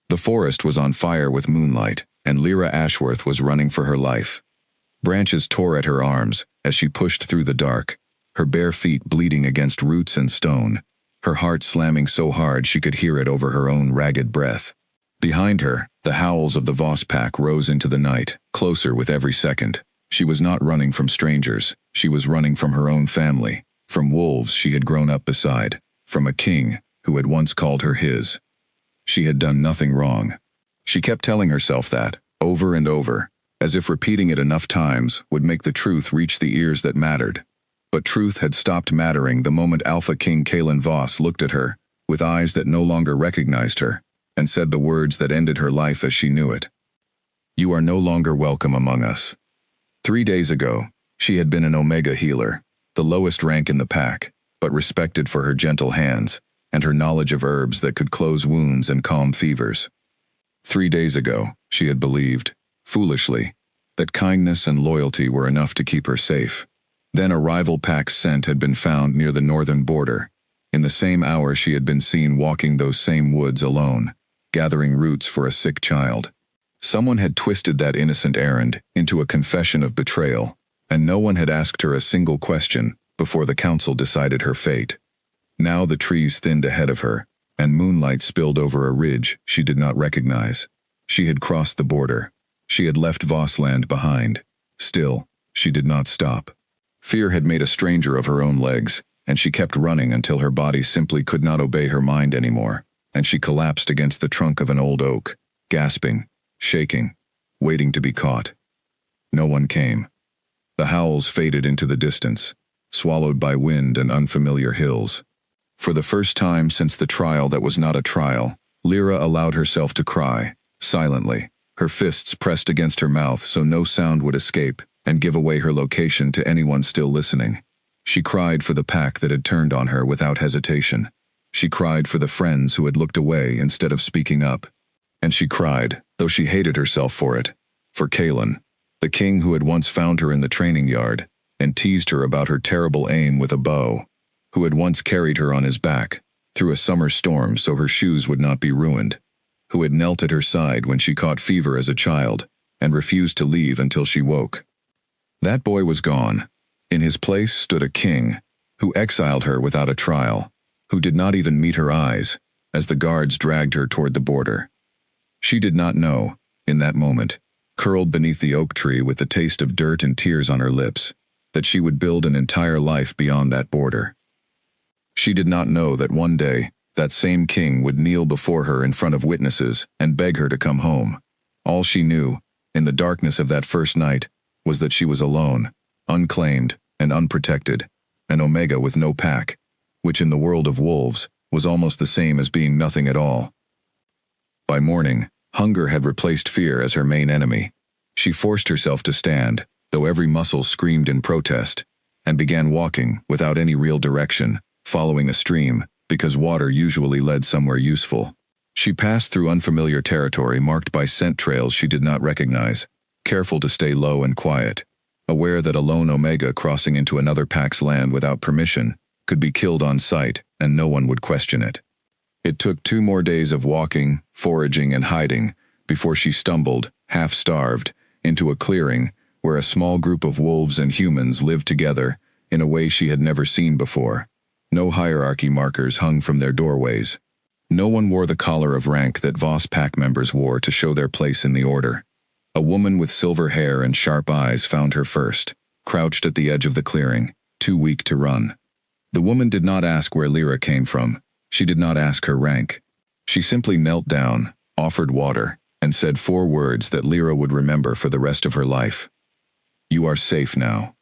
The forest was on fire with moonlight, and Lyra Ashworth was running for her life. Branches tore at her arms as she pushed through the dark, her bare feet bleeding against roots and stone, her heart slamming so hard she could hear it over her own ragged breath. Behind her, the howls of the Voss pack rose into the night, closer with every second. She was not running from strangers, she was running from her own family, from wolves she had grown up beside, from a king who had once called her his. She had done nothing wrong. She kept telling herself that, over and over, as if repeating it enough times would make the truth reach the ears that mattered. But truth had stopped mattering the moment Alpha King Kalen Voss looked at her, with eyes that no longer recognized her, and said the words that ended her life as she knew it. "You are no longer welcome among us." 3 days ago, she had been an Omega healer, the lowest rank in the pack, but respected for her gentle hands, and her knowledge of herbs that could close wounds and calm fevers. 3 days ago, she had believed, foolishly, that kindness and loyalty were enough to keep her safe. Then a rival pack's scent had been found near the northern border. In the same hour she had been seen walking those same woods alone, gathering roots for a sick child. Someone had twisted that innocent errand into a confession of betrayal, and no one had asked her a single question before the council decided her fate. Now the trees thinned ahead of her, and moonlight spilled over a ridge she did not recognize. She had crossed the border. She had left Vossland behind. Still, she did not stop. Fear had made a stranger of her own legs, and she kept running until her body simply could not obey her mind anymore, and she collapsed against the trunk of an old oak, gasping, shaking, waiting to be caught. No one came. The howls faded into the distance, swallowed by wind and unfamiliar hills. For the first time since the trial that was not a trial, Lyra allowed herself to cry, silently, her fists pressed against her mouth so no sound would escape and give away her location to anyone still listening. She cried for the pack that had turned on her without hesitation. She cried for the friends who had looked away instead of speaking up. And she cried, though she hated herself for it, for Kalen, the king who had once found her in the training yard and teased her about her terrible aim with a bow, who had once carried her on his back through a summer storm so her shoes would not be ruined, who had knelt at her side when she caught fever as a child and refused to leave until she woke. That boy was gone. In his place stood a king, who exiled her without a trial, who did not even meet her eyes, as the guards dragged her toward the border. She did not know, in that moment, curled beneath the oak tree with the taste of dirt and tears on her lips, that she would build an entire life beyond that border. She did not know that one day, that same king would kneel before her in front of witnesses and beg her to come home. All she knew, in the darkness of that first night, was that she was alone, unclaimed and unprotected, an Omega with no pack, which in the world of wolves was almost the same as being nothing at all. By morning, hunger had replaced fear as her main enemy. She forced herself to stand, though every muscle screamed in protest, and began walking without any real direction, following a stream, because water usually led somewhere useful. She passed through unfamiliar territory marked by scent trails she did not recognize, careful to stay low and quiet, aware that a lone Omega crossing into another pack's land without permission could be killed on sight and no one would question it. It took 2 more days of walking, foraging, and hiding before she stumbled, half-starved, into a clearing where a small group of wolves and humans lived together in a way she had never seen before. No hierarchy markers hung from their doorways. No one wore the collar of rank that Voss pack members wore to show their place in the order. A woman with silver hair and sharp eyes found her first, crouched at the edge of the clearing, too weak to run. The woman did not ask where Lyra came from. She did not ask her rank. She simply knelt down, offered water, and said 4 words that Lyra would remember for the rest of her life. "You are safe now."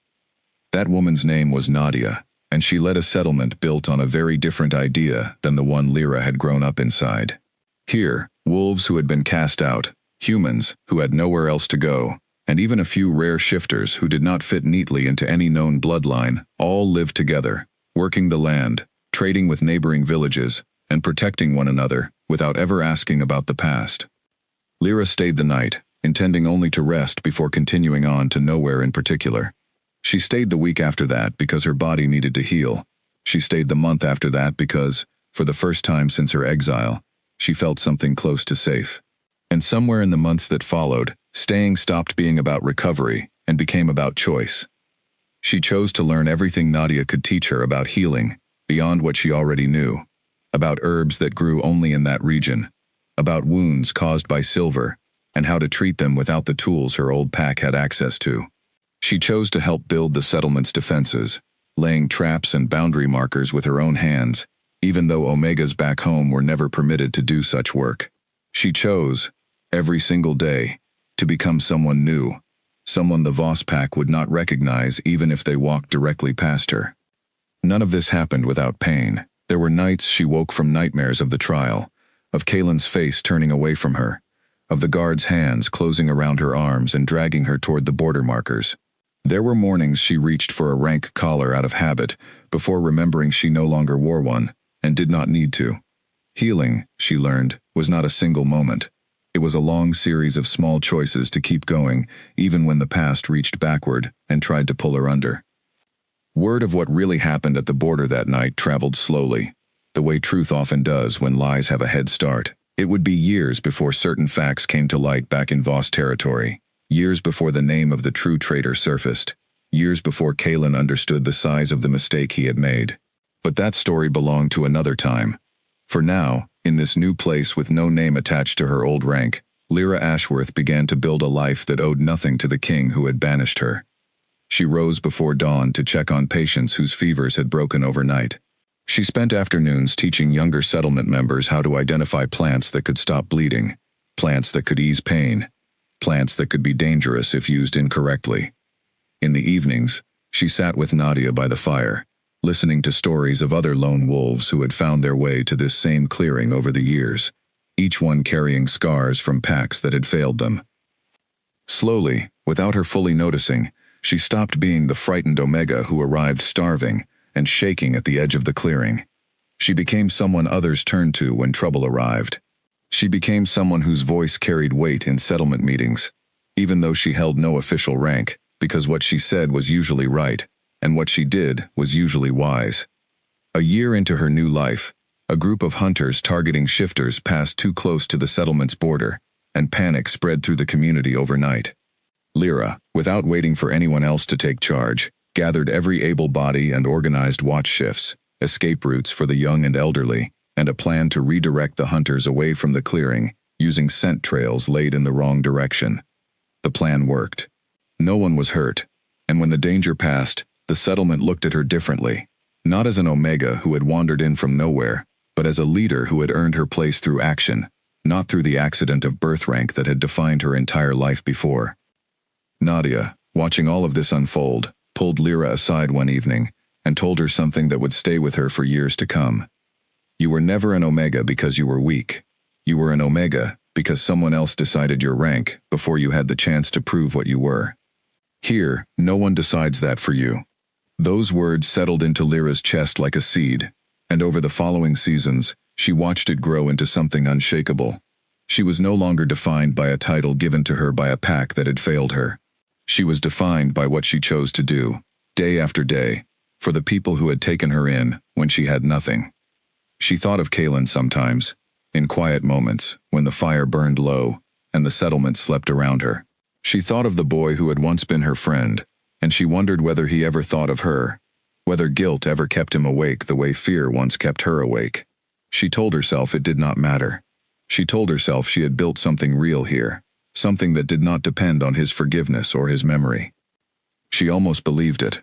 That woman's name was Nadia, and she led a settlement built on a very different idea than the one Lyra had grown up inside. Here, wolves who had been cast out, humans who had nowhere else to go, and even a few rare shifters who did not fit neatly into any known bloodline, all lived together, working the land, trading with neighboring villages, and protecting one another without ever asking about the past. Lyra stayed the night, intending only to rest before continuing on to nowhere in particular. She stayed the week after that because her body needed to heal. She stayed the month after that because, for the first time since her exile, she felt something close to safe. And somewhere in the months that followed, staying stopped being about recovery and became about choice. She chose to learn everything Nadia could teach her about healing, beyond what she already knew, about herbs that grew only in that region, about wounds caused by silver, and how to treat them without the tools her old pack had access to. She chose to help build the settlement's defenses, laying traps and boundary markers with her own hands, even though Omegas back home were never permitted to do such work. She chose, every single day, to become someone new, someone the Voss pack would not recognize even if they walked directly past her. None of this happened without pain. There were nights she woke from nightmares of the trial, of Kalen's face turning away from her, of the guard's hands closing around her arms and dragging her toward the border markers. There were mornings she reached for a rank collar out of habit, before remembering she no longer wore one, and did not need to. Healing, she learned, was not a single moment. It was a long series of small choices to keep going, even when the past reached backward and tried to pull her under. Word of what really happened at the border that night traveled slowly, the way truth often does when lies have a head start. It would be years before certain facts came to light back in Voss territory, years before the name of the true traitor surfaced, years before Kalen understood the size of the mistake he had made. But that story belonged to another time. For now, in this new place with no name attached to her old rank, Lyra Ashworth began to build a life that owed nothing to the king who had banished her. She rose before dawn to check on patients whose fevers had broken overnight. She spent afternoons teaching younger settlement members how to identify plants that could stop bleeding, plants that could ease pain, plants that could be dangerous if used incorrectly. In the evenings, she sat with Nadia by the fire, listening to stories of other lone wolves who had found their way to this same clearing over the years, each one carrying scars from packs that had failed them. Slowly, without her fully noticing, she stopped being the frightened Omega who arrived starving and shaking at the edge of the clearing. She became someone others turned to when trouble arrived. She became someone whose voice carried weight in settlement meetings, even though she held no official rank, because what she said was usually right, and what she did was usually wise. A year into her new life, a group of hunters targeting shifters passed too close to the settlement's border, and panic spread through the community overnight. Lyra, without waiting for anyone else to take charge, gathered every able body and organized watch shifts, escape routes for the young and elderly, and a plan to redirect the hunters away from the clearing, using scent trails laid in the wrong direction. The plan worked. No one was hurt, and when the danger passed, the settlement looked at her differently, not as an Omega who had wandered in from nowhere, but as a leader who had earned her place through action, not through the accident of birth rank that had defined her entire life before. Nadia, watching all of this unfold, pulled Lyra aside one evening and told her something that would stay with her for years to come. You were never an Omega because you were weak. You were an Omega because someone else decided your rank before you had the chance to prove what you were. Here, no one decides that for you. Those words settled into Lyra's chest like a seed, and over the following seasons, she watched it grow into something unshakable. She was no longer defined by a title given to her by a pack that had failed her. She was defined by what she chose to do, day after day, for the people who had taken her in when she had nothing. She thought of Kalen sometimes, in quiet moments, when the fire burned low and the settlement slept around her. She thought of the boy who had once been her friend, and she wondered whether he ever thought of her, whether guilt ever kept him awake the way fear once kept her awake. She told herself it did not matter. She told herself she had built something real here, something that did not depend on his forgiveness or his memory. She almost believed it.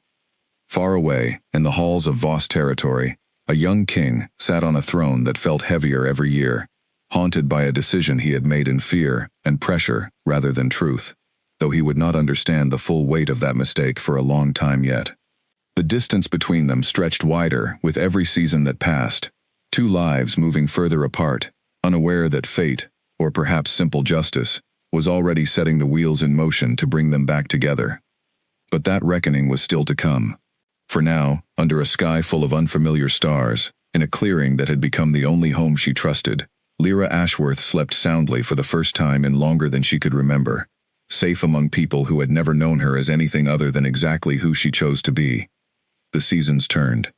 Far away, in the halls of Voss territory, a young king sat on a throne that felt heavier every year, haunted by a decision he had made in fear and pressure rather than truth, though he would not understand the full weight of that mistake for a long time yet. The distance between them stretched wider with every season that passed, two lives moving further apart, unaware that fate, or perhaps simple justice, was already setting the wheels in motion to bring them back together. But that reckoning was still to come. For now, under a sky full of unfamiliar stars, in a clearing that had become the only home she trusted, Lyra Ashworth slept soundly for the first time in longer than she could remember, safe among people who had never known her as anything other than exactly who she chose to be. The seasons turned.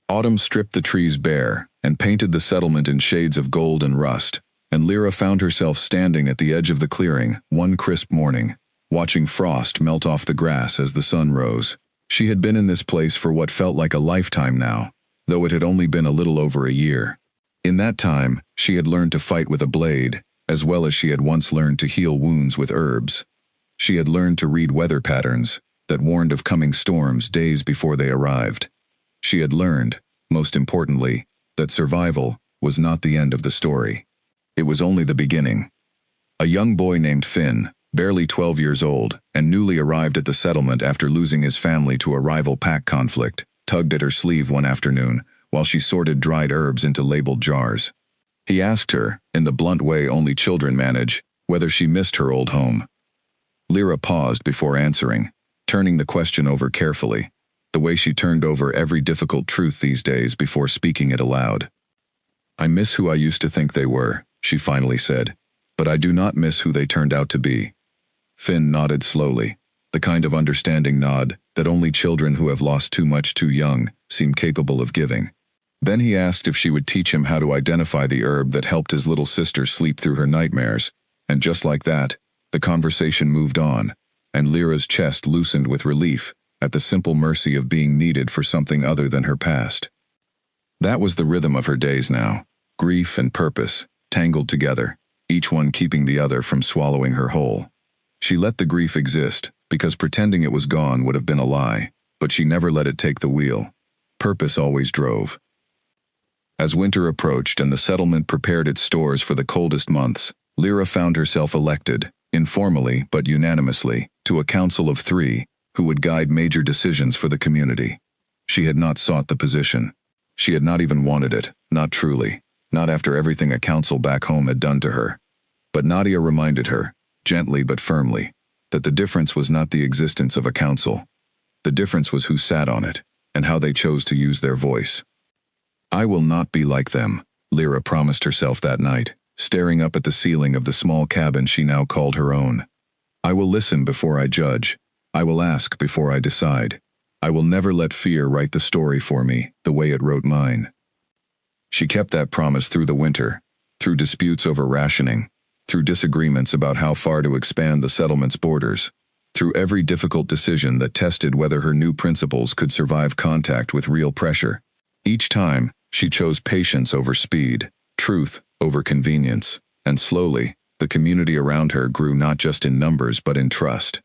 Autumn stripped the trees bare, and painted the settlement in shades of gold and rust, and Lyra found herself standing at the edge of the clearing one crisp morning, watching frost melt off the grass as the sun rose. She had been in this place for what felt like a lifetime now, though it had only been a little over a year. In that time, she had learned to fight with a blade, as well as she had once learned to heal wounds with herbs. She had learned to read weather patterns that warned of coming storms days before they arrived. She had learned, most importantly, that survival was not the end of the story. It was only the beginning. A young boy named Finn, barely 12 years old, and newly arrived at the settlement after losing his family to a rival pack conflict, tugged at her sleeve one afternoon while she sorted dried herbs into labeled jars. He asked her, in the blunt way only children manage, whether she missed her old home. Lyra paused before answering, turning the question over carefully, the way she turned over every difficult truth these days before speaking it aloud. "I miss who I used to think they were," she finally said, "but I do not miss who they turned out to be." Finn nodded slowly, the kind of understanding nod that only children who have lost too much too young seem capable of giving. Then he asked if she would teach him how to identify the herb that helped his little sister sleep through her nightmares, and just like that, the conversation moved on, and Lyra's chest loosened with relief at the simple mercy of being needed for something other than her past. That was the rhythm of her days now, grief and purpose, tangled together, each one keeping the other from swallowing her whole. She let the grief exist, because pretending it was gone would have been a lie, but she never let it take the wheel. Purpose always drove. As winter approached and the settlement prepared its stores for the coldest months, Lyra found herself elected, informally but unanimously, to a council of 3, who would guide major decisions for the community. She had not sought the position. She had not even wanted it, not truly, not after everything a council back home had done to her. But Nadia reminded her, gently but firmly, that the difference was not the existence of a council. The difference was who sat on it, and how they chose to use their voice. "I will not be like them," Lyra promised herself that night, staring up at the ceiling of the small cabin she now called her own. "I will listen before I judge. I will ask before I decide. I will never let fear write the story for me, the way it wrote mine." She kept that promise through the winter, through disputes over rationing, through disagreements about how far to expand the settlement's borders, through every difficult decision that tested whether her new principles could survive contact with real pressure. Each time, she chose patience over speed, truth over convenience, and slowly, the community around her grew not just in numbers but in trust.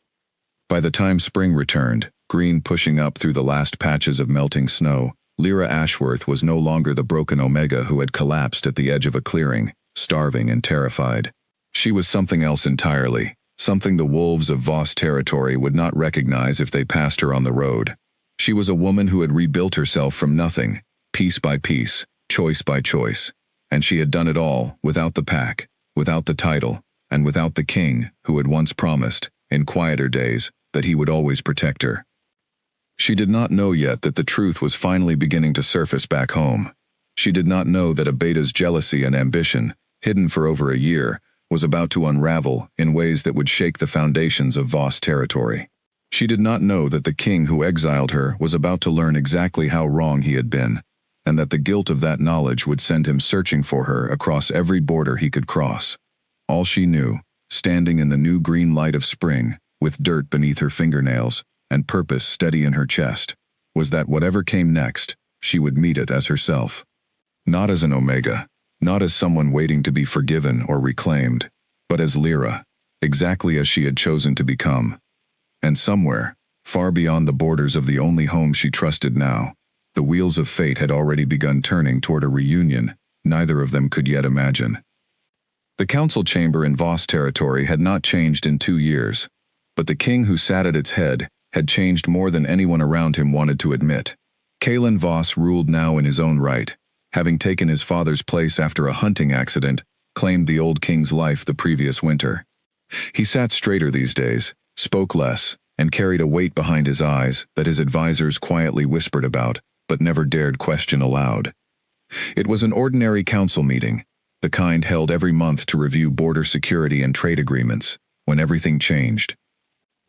By the time spring returned, green pushing up through the last patches of melting snow, Lyra Ashworth was no longer the broken Omega who had collapsed at the edge of a clearing, starving and terrified. She was something else entirely, something the wolves of Voss territory would not recognize if they passed her on the road. She was a woman who had rebuilt herself from nothing, piece by piece, choice by choice, and she had done it all without the pack, without the title, and without the king who had once promised, in quieter days, that he would always protect her. She did not know yet that the truth was finally beginning to surface back home. She did not know that Abeta's jealousy and ambition, hidden for over a year, was about to unravel in ways that would shake the foundations of Voss territory. She did not know that the king who exiled her was about to learn exactly how wrong he had been, and that the guilt of that knowledge would send him searching for her across every border he could cross. All she knew, standing in the new green light of spring, with dirt beneath her fingernails, and purpose steady in her chest, was that whatever came next, she would meet it as herself. Not as an Omega, not as someone waiting to be forgiven or reclaimed, but as Lyra, exactly as she had chosen to become. And somewhere, far beyond the borders of the only home she trusted now, the wheels of fate had already begun turning toward a reunion neither of them could yet imagine. The council chamber in Voss territory had not changed in 2 years, but the king who sat at its head had changed more than anyone around him wanted to admit. Kalen Voss ruled now in his own right, having taken his father's place after a hunting accident claimed the old king's life the previous winter. He sat straighter these days, spoke less, and carried a weight behind his eyes that his advisors quietly whispered about, but never dared question aloud. It was an ordinary council meeting, the kind held every month to review border security and trade agreements, when everything changed.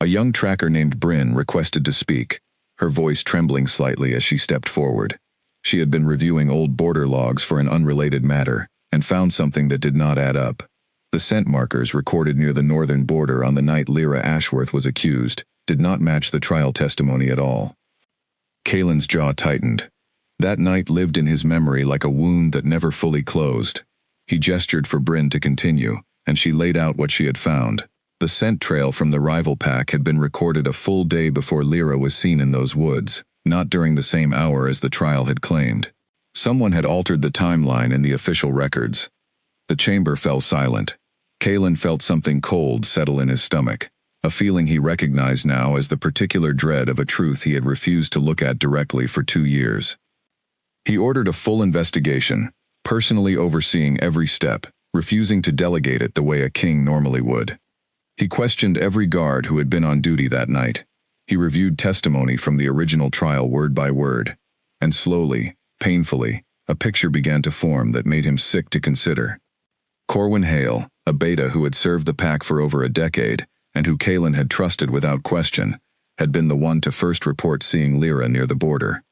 A young tracker named Bryn requested to speak, her voice trembling slightly as she stepped forward. She had been reviewing old border logs for an unrelated matter, and found something that did not add up. The scent markers recorded near the northern border on the night Lyra Ashworth was accused did not match the trial testimony at all. Kaelin's jaw tightened. That night lived in his memory like a wound that never fully closed. He gestured for Bryn to continue, and she laid out what she had found. The scent trail from the rival pack had been recorded a full day before Lyra was seen in those woods, not during the same hour as the trial had claimed. Someone had altered the timeline in the official records. The chamber fell silent. Kaelin felt something cold settle in his stomach, a feeling he recognized now as the particular dread of a truth he had refused to look at directly for 2 years. He ordered a full investigation, personally overseeing every step, refusing to delegate it the way a king normally would. He questioned every guard who had been on duty that night. He reviewed testimony from the original trial word by word, and slowly, painfully, a picture began to form that made him sick to consider. Corwin Hale, a beta who had served the pack for over a decade, and who Kaelin had trusted without question, had been the one to first report seeing Lyra near the border.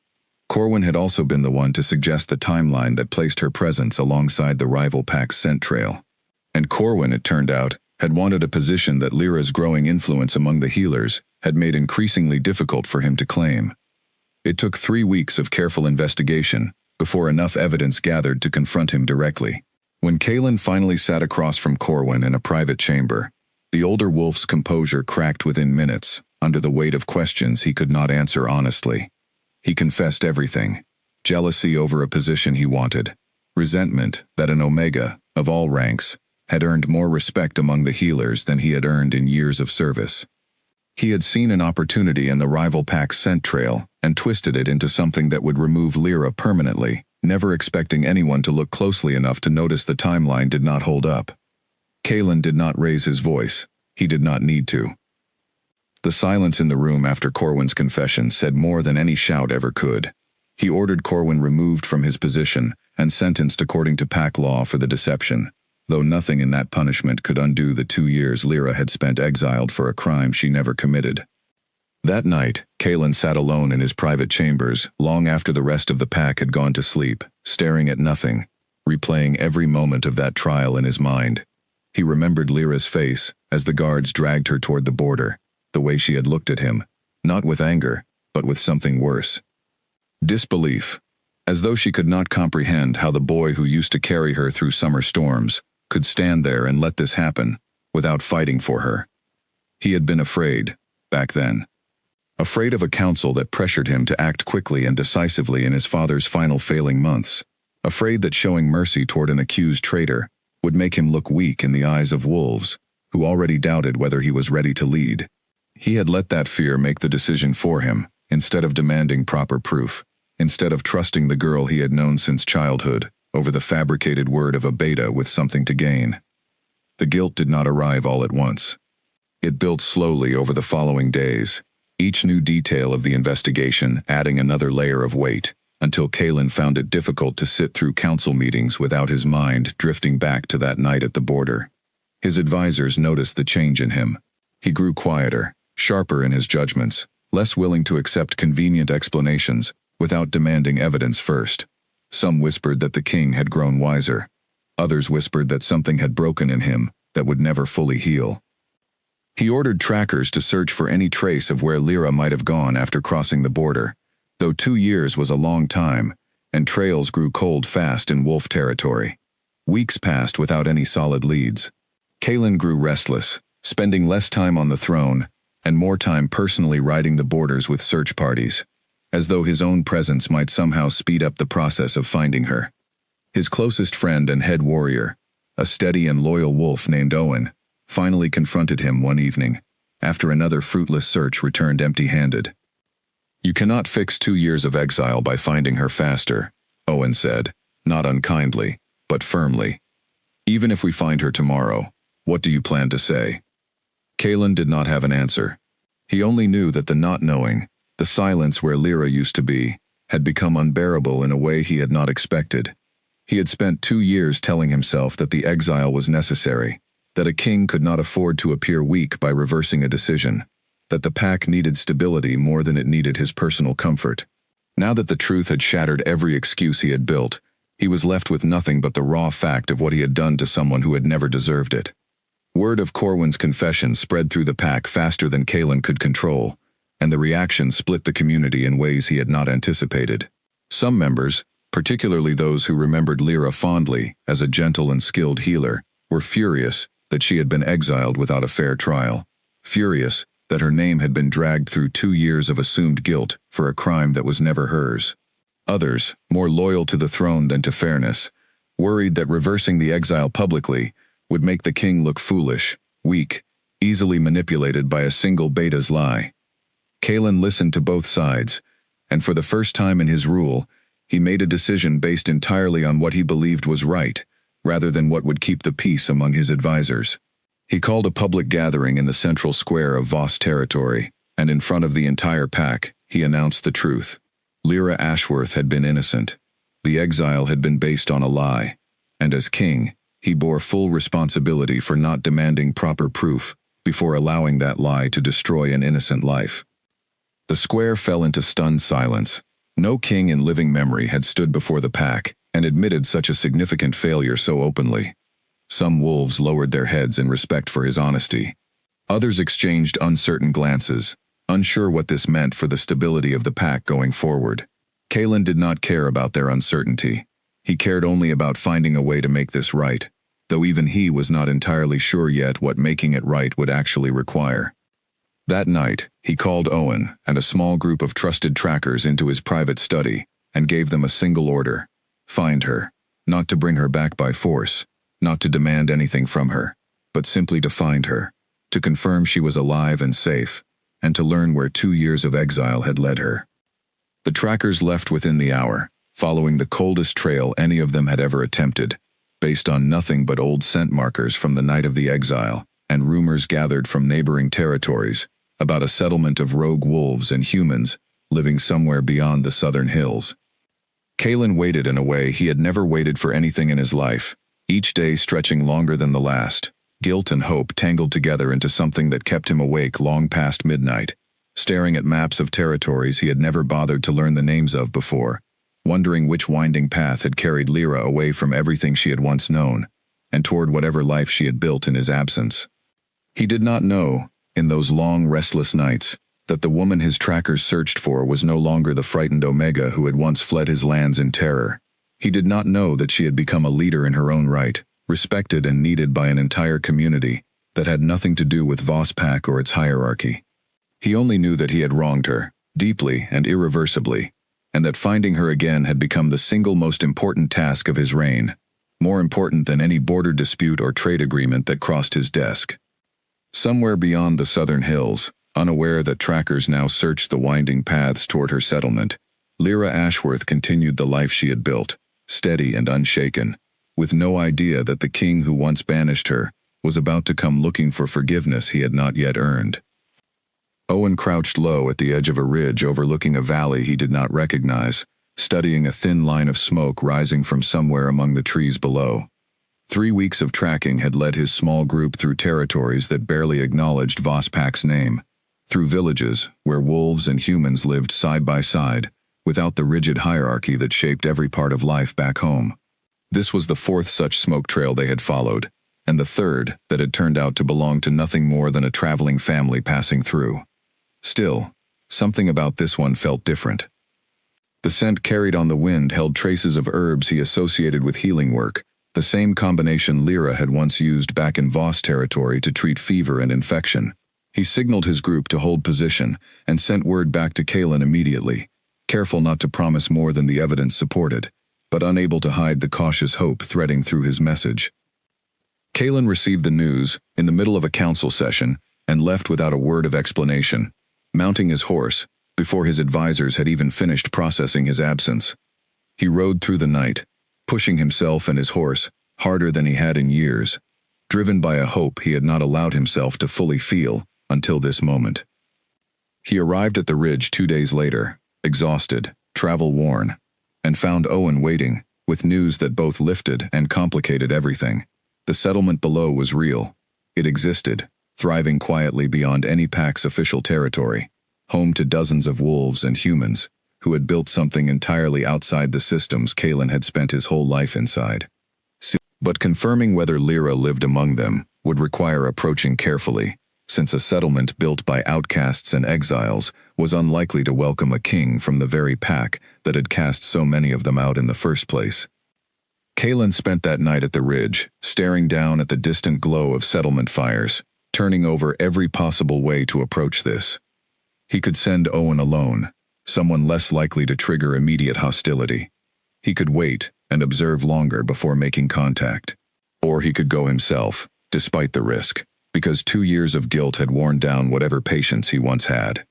Corwin had also been the one to suggest the timeline that placed her presence alongside the rival pack's scent trail. And Corwin, it turned out, had wanted a position that Lyra's growing influence among the healers had made increasingly difficult for him to claim. It took 3 weeks of careful investigation before enough evidence gathered to confront him directly. When Kaelin finally sat across from Corwin in a private chamber, the older wolf's composure cracked within minutes under the weight of questions he could not answer honestly. He confessed everything: jealousy over a position he wanted, resentment that an Omega, of all ranks, had earned more respect among the healers than he had earned in years of service. He had seen an opportunity in the rival pack's scent trail and twisted it into something that would remove Lyra permanently, never expecting anyone to look closely enough to notice the timeline did not hold up. Kaelin did not raise his voice. He did not need to. The silence in the room after Corwin's confession said more than any shout ever could. He ordered Corwin removed from his position and sentenced according to pack law for the deception, though nothing in that punishment could undo the 2 years Lyra had spent exiled for a crime she never committed. That night, Kaelin sat alone in his private chambers long after the rest of the pack had gone to sleep, staring at nothing, replaying every moment of that trial in his mind. He remembered Lyra's face as the guards dragged her toward the border, the way she had looked at him, not with anger, but with something worse. Disbelief, as though she could not comprehend how the boy who used to carry her through summer storms could stand there and let this happen without fighting for her. He had been afraid, back then. Afraid of a council that pressured him to act quickly and decisively in his father's final failing months. Afraid that showing mercy toward an accused traitor would make him look weak in the eyes of wolves, who already doubted whether he was ready to lead. He had let that fear make the decision for him, instead of demanding proper proof, instead of trusting the girl he had known since childhood over the fabricated word of a beta with something to gain. The guilt did not arrive all at once. It built slowly over the following days, each new detail of the investigation adding another layer of weight, until Kaelin found it difficult to sit through council meetings without his mind drifting back to that night at the border. His advisors noticed the change in him. He grew quieter, sharper in his judgments, less willing to accept convenient explanations without demanding evidence first. Some whispered that the king had grown wiser. Others whispered that something had broken in him that would never fully heal. He ordered trackers to search for any trace of where Lyra might have gone after crossing the border, though 2 years was a long time, and trails grew cold fast in wolf territory. Weeks passed without any solid leads. Kaelin grew restless, spending less time on the throne and more time personally riding the borders with search parties, as though his own presence might somehow speed up the process of finding her. His closest friend and head warrior, a steady and loyal wolf named Owen, finally confronted him one evening, after another fruitless search returned empty-handed. "You cannot fix 2 years of exile by finding her faster," Owen said, not unkindly, but firmly. "Even if we find her tomorrow, what do you plan to say?" Kaelin did not have an answer. He only knew that the not knowing, the silence where Lyra used to be, had become unbearable in a way he had not expected. He had spent 2 years telling himself that the exile was necessary, that a king could not afford to appear weak by reversing a decision, that the pack needed stability more than it needed his personal comfort. Now that the truth had shattered every excuse he had built, he was left with nothing but the raw fact of what he had done to someone who had never deserved it. Word of Corwin's confession spread through the pack faster than Kalen could control, and the reaction split the community in ways he had not anticipated. Some members, particularly those who remembered Lyra fondly as a gentle and skilled healer, were furious that she had been exiled without a fair trial, furious that her name had been dragged through 2 years of assumed guilt for a crime that was never hers. Others, more loyal to the throne than to fairness, worried that reversing the exile publicly would make the king look foolish, weak, easily manipulated by a single Beta's lie. Kalen listened to both sides, and for the first time in his rule, he made a decision based entirely on what he believed was right, rather than what would keep the peace among his advisors. He called a public gathering in the central square of Voss territory, and in front of the entire pack, he announced the truth. Lyra Ashworth had been innocent. The exile had been based on a lie, and as king, he bore full responsibility for not demanding proper proof before allowing that lie to destroy an innocent life. The square fell into stunned silence. No king in living memory had stood before the pack and admitted such a significant failure so openly. Some wolves lowered their heads in respect for his honesty. Others exchanged uncertain glances, unsure what this meant for the stability of the pack going forward. Kalen did not care about their uncertainty. He cared only about finding a way to make this right, though even he was not entirely sure yet what making it right would actually require. That night, he called Owen and a small group of trusted trackers into his private study and gave them a single order: find her, not to bring her back by force, not to demand anything from her, but simply to find her, to confirm she was alive and safe, and to learn where 2 years of exile had led her. The trackers left within the hour, following the coldest trail any of them had ever attempted, based on nothing but old scent markers from the night of the exile and rumors gathered from neighboring territories about a settlement of rogue wolves and humans living somewhere beyond the southern hills. Kalen waited in a way he had never waited for anything in his life, each day stretching longer than the last. Guilt and hope tangled together into something that kept him awake long past midnight, staring at maps of territories he had never bothered to learn the names of before, wondering which winding path had carried Lyra away from everything she had once known, and toward whatever life she had built in his absence. He did not know, in those long, restless nights, that the woman his trackers searched for was no longer the frightened Omega who had once fled his lands in terror. He did not know that she had become a leader in her own right, respected and needed by an entire community that had nothing to do with Vosspack or its hierarchy. He only knew that he had wronged her, deeply and irreversibly, and that finding her again had become the single most important task of his reign, more important than any border dispute or trade agreement that crossed his desk. Somewhere beyond the southern hills, unaware that trackers now searched the winding paths toward her settlement, Lyra Ashworth continued the life she had built, steady and unshaken, with no idea that the king who once banished her was about to come looking for forgiveness he had not yet earned. Owen crouched low at the edge of a ridge overlooking a valley he did not recognize, studying a thin line of smoke rising from somewhere among the trees below. 3 weeks of tracking had led his small group through territories that barely acknowledged Vosspack's name, through villages where wolves and humans lived side by side, without the rigid hierarchy that shaped every part of life back home. This was the 4th such smoke trail they had followed, and the 3rd that had turned out to belong to nothing more than a traveling family passing through. Still, something about this one felt different. The scent carried on the wind held traces of herbs he associated with healing work, the same combination Lyra had once used back in Voss territory to treat fever and infection. He signaled his group to hold position and sent word back to Kalen immediately, careful not to promise more than the evidence supported, but unable to hide the cautious hope threading through his message. Kalen received the news in the middle of a council session and left without a word of explanation, mounting his horse before his advisors had even finished processing his absence. He rode through the night, pushing himself and his horse harder than he had in years, driven by a hope he had not allowed himself to fully feel until this moment. He arrived at the ridge 2 days later, exhausted, travel-worn, and found Owen waiting, with news that both lifted and complicated everything. The settlement below was real. It existed, thriving quietly beyond any pack's official territory, home to dozens of wolves and humans who had built something entirely outside the systems Kalen had spent his whole life inside. But confirming whether Lyra lived among them would require approaching carefully, since a settlement built by outcasts and exiles was unlikely to welcome a king from the very pack that had cast so many of them out in the first place. Kalen spent that night at the ridge, staring down at the distant glow of settlement fires, turning over every possible way to approach this. He could send Owen alone, someone less likely to trigger immediate hostility. He could wait and observe longer before making contact. Or he could go himself, despite the risk, because 2 years of guilt had worn down whatever patience he once had.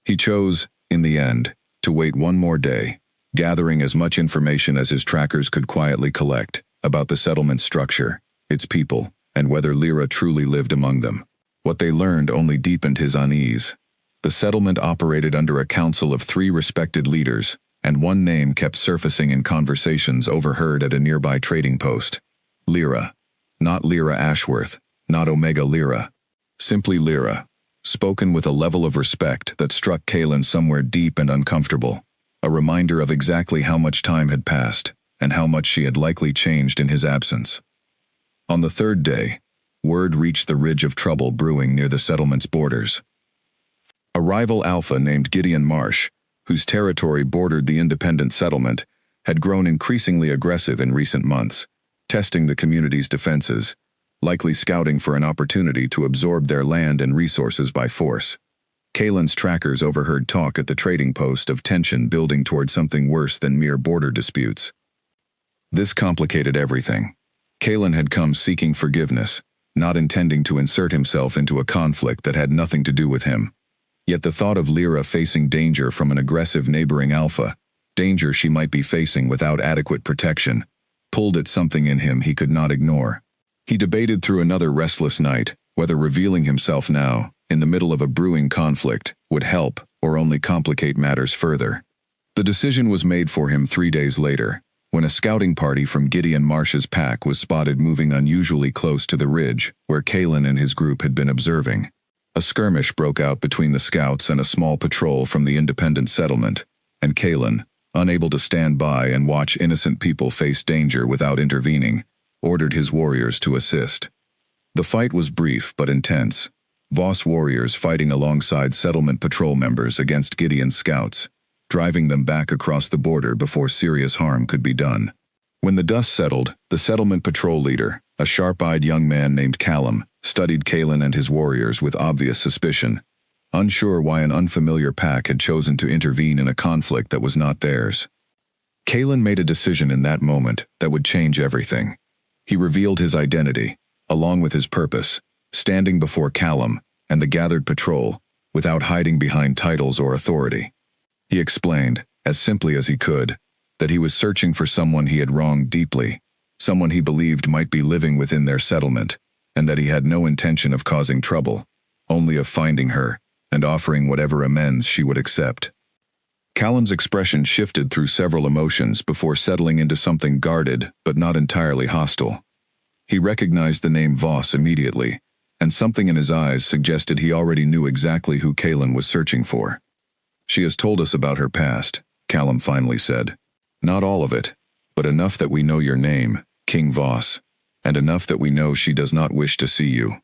He chose, in the end, to wait one more day, gathering as much information as his trackers could quietly collect about the settlement structure, its people, and whether Lyra truly lived among them. What they learned only deepened his unease. The settlement operated under a council of 3 respected leaders, and one name kept surfacing in conversations overheard at a nearby trading post. Lyra. Not Lyra Ashworth, not Omega Lyra. Simply Lyra, spoken with a level of respect that struck Kalen somewhere deep and uncomfortable, a reminder of exactly how much time had passed, and how much she had likely changed in his absence. On the 3rd day, word reached the ridge of trouble brewing near the settlement's borders. A rival alpha named Gideon Marsh, whose territory bordered the independent settlement, had grown increasingly aggressive in recent months, testing the community's defenses, likely scouting for an opportunity to absorb their land and resources by force. Kalen's trackers overheard talk at the trading post of tension building toward something worse than mere border disputes. This complicated everything. Kalen had come seeking forgiveness, not intending to insert himself into a conflict that had nothing to do with him. Yet the thought of Lyra facing danger from an aggressive neighboring alpha, danger she might be facing without adequate protection, pulled at something in him he could not ignore. He debated through another restless night whether revealing himself now, in the middle of a brewing conflict, would help or only complicate matters further. The decision was made for him 3 days later, when a scouting party from Gideon Marsh's pack was spotted moving unusually close to the ridge where Kalen and his group had been observing. A skirmish broke out between the scouts and a small patrol from the independent settlement, and Kalen, unable to stand by and watch innocent people face danger without intervening, ordered his warriors to assist. The fight was brief but intense, Voss warriors fighting alongside settlement patrol members against Gideon's scouts, driving them back across the border before serious harm could be done. When the dust settled, the settlement patrol leader, a sharp-eyed young man named Callum, studied Kalen and his warriors with obvious suspicion, unsure why an unfamiliar pack had chosen to intervene in a conflict that was not theirs. Kalen made a decision in that moment that would change everything. He revealed his identity, along with his purpose, standing before Callum and the gathered patrol, without hiding behind titles or authority. He explained, as simply as he could, that he was searching for someone he had wronged deeply, someone he believed might be living within their settlement, and that he had no intention of causing trouble, only of finding her and offering whatever amends she would accept. Callum's expression shifted through several emotions before settling into something guarded but not entirely hostile. He recognized the name Voss immediately, and something in his eyes suggested he already knew exactly who Kalen was searching for. "She has told us about her past," Callum finally said. "Not all of it, but enough that we know your name, King Voss, and enough that we know she does not wish to see you."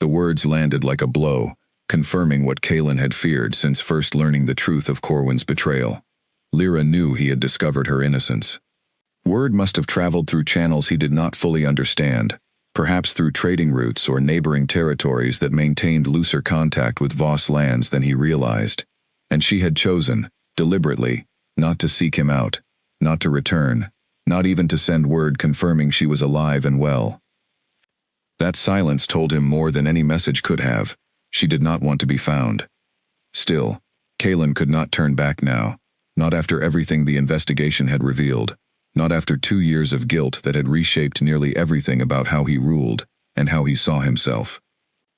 The words landed like a blow, confirming what Kalen had feared since first learning the truth of Corwin's betrayal. Lyra knew he had discovered her innocence. Word must have traveled through channels he did not fully understand, perhaps through trading routes or neighboring territories that maintained looser contact with Voss lands than he realized, and she had chosen, deliberately, not to seek him out, not to return, not even to send word confirming she was alive and well. That silence told him more than any message could have. She did not want to be found. Still, Kalen could not turn back now, not after everything the investigation had revealed, not after 2 years of guilt that had reshaped nearly everything about how he ruled and how he saw himself.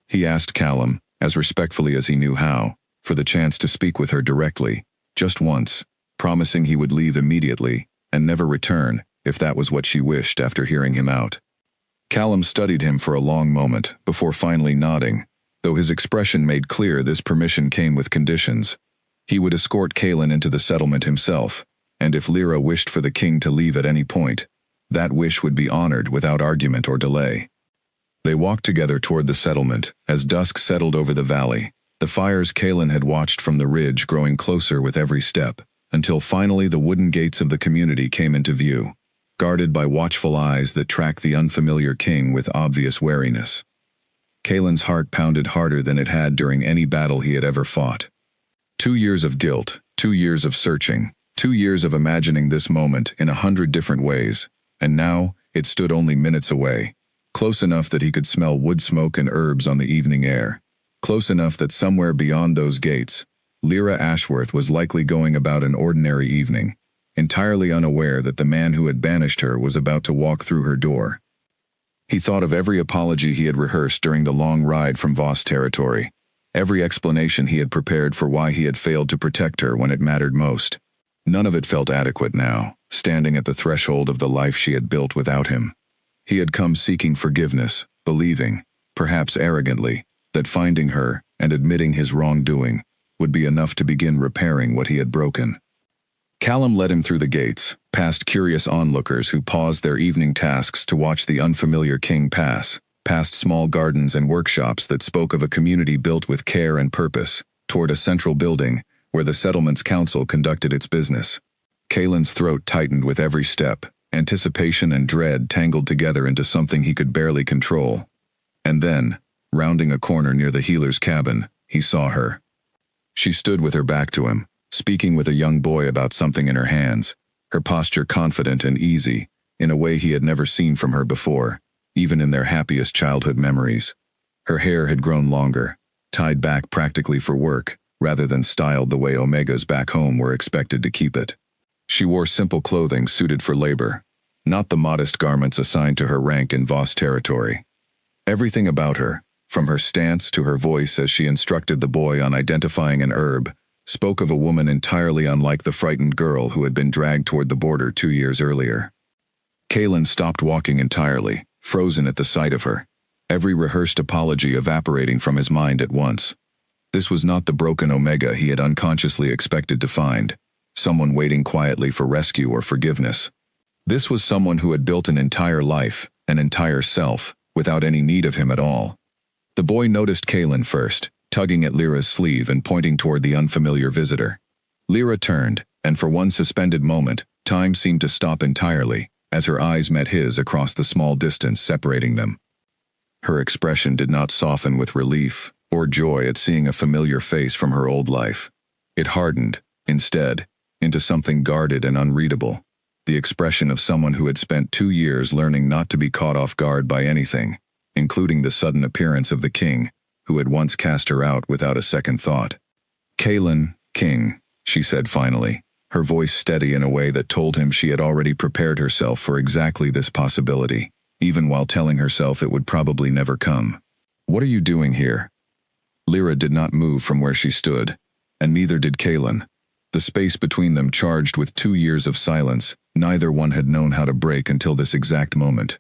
He asked Callum, as respectfully as he knew how, for the chance to speak with her directly, just once, promising he would leave immediately and never return if that was what she wished after hearing him out. Callum studied him for a long moment before finally nodding, though his expression made clear this permission came with conditions. He would escort Kaelin into the settlement himself, and if Lyra wished for the king to leave at any point, that wish would be honored without argument or delay. They walked together toward the settlement as dusk settled over the valley, the fires Kaelin had watched from the ridge growing closer with every step, until finally the wooden gates of the community came into view, guarded by watchful eyes that tracked the unfamiliar king with obvious wariness. Kaelin's heart pounded harder than it had during any battle he had ever fought. 2 years of guilt, 2 years of searching, 2 years of imagining this moment in 100 different ways, and now it stood only minutes away, close enough that he could smell wood smoke and herbs on the evening air, close enough that somewhere beyond those gates, Lyra Ashworth was likely going about an ordinary evening, entirely unaware that the man who had banished her was about to walk through her door. He thought of every apology he had rehearsed during the long ride from Voss territory, every explanation he had prepared for why he had failed to protect her when it mattered most. None of it felt adequate now, standing at the threshold of the life she had built without him. He had come seeking forgiveness, believing, perhaps arrogantly, that finding her and admitting his wrongdoing would be enough to begin repairing what he had broken. Callum led him through the gates, past curious onlookers who paused their evening tasks to watch the unfamiliar king pass, past small gardens and workshops that spoke of a community built with care and purpose, toward a central building where the settlement's council conducted its business. Kaelin's throat tightened with every step, anticipation and dread tangled together into something he could barely control. And then, rounding a corner near the healer's cabin, he saw her. She stood with her back to him, speaking with a young boy about something in her hands, her posture confident and easy, in a way he had never seen from her before, even in their happiest childhood memories. Her hair had grown longer, tied back practically for work, rather than styled the way Omegas back home were expected to keep it. She wore simple clothing suited for labor, not the modest garments assigned to her rank in Voss territory. Everything about her, from her stance to her voice as she instructed the boy on identifying an herb, spoke of a woman entirely unlike the frightened girl who had been dragged toward the border 2 years earlier. Kaelin stopped walking entirely, frozen at the sight of her, every rehearsed apology evaporating from his mind at once. This was not the broken Omega he had unconsciously expected to find, someone waiting quietly for rescue or forgiveness. This was someone who had built an entire life, an entire self, without any need of him at all. The boy noticed Kaelin first, tugging at Lyra's sleeve and pointing toward the unfamiliar visitor. Lyra turned, and for one suspended moment, time seemed to stop entirely, as her eyes met his across the small distance separating them. Her expression did not soften with relief or joy at seeing a familiar face from her old life. It hardened, instead, into something guarded and unreadable, the expression of someone who had spent 2 years learning not to be caught off guard by anything, including the sudden appearance of the king, who had once cast her out without a second thought. "Kaelin, king," she said finally, her voice steady in a way that told him she had already prepared herself for exactly this possibility, even while telling herself it would probably never come. "What are you doing here?" Lyra did not move from where she stood, and neither did Kaelin. The space between them charged with 2 years of silence neither one had known how to break until this exact moment.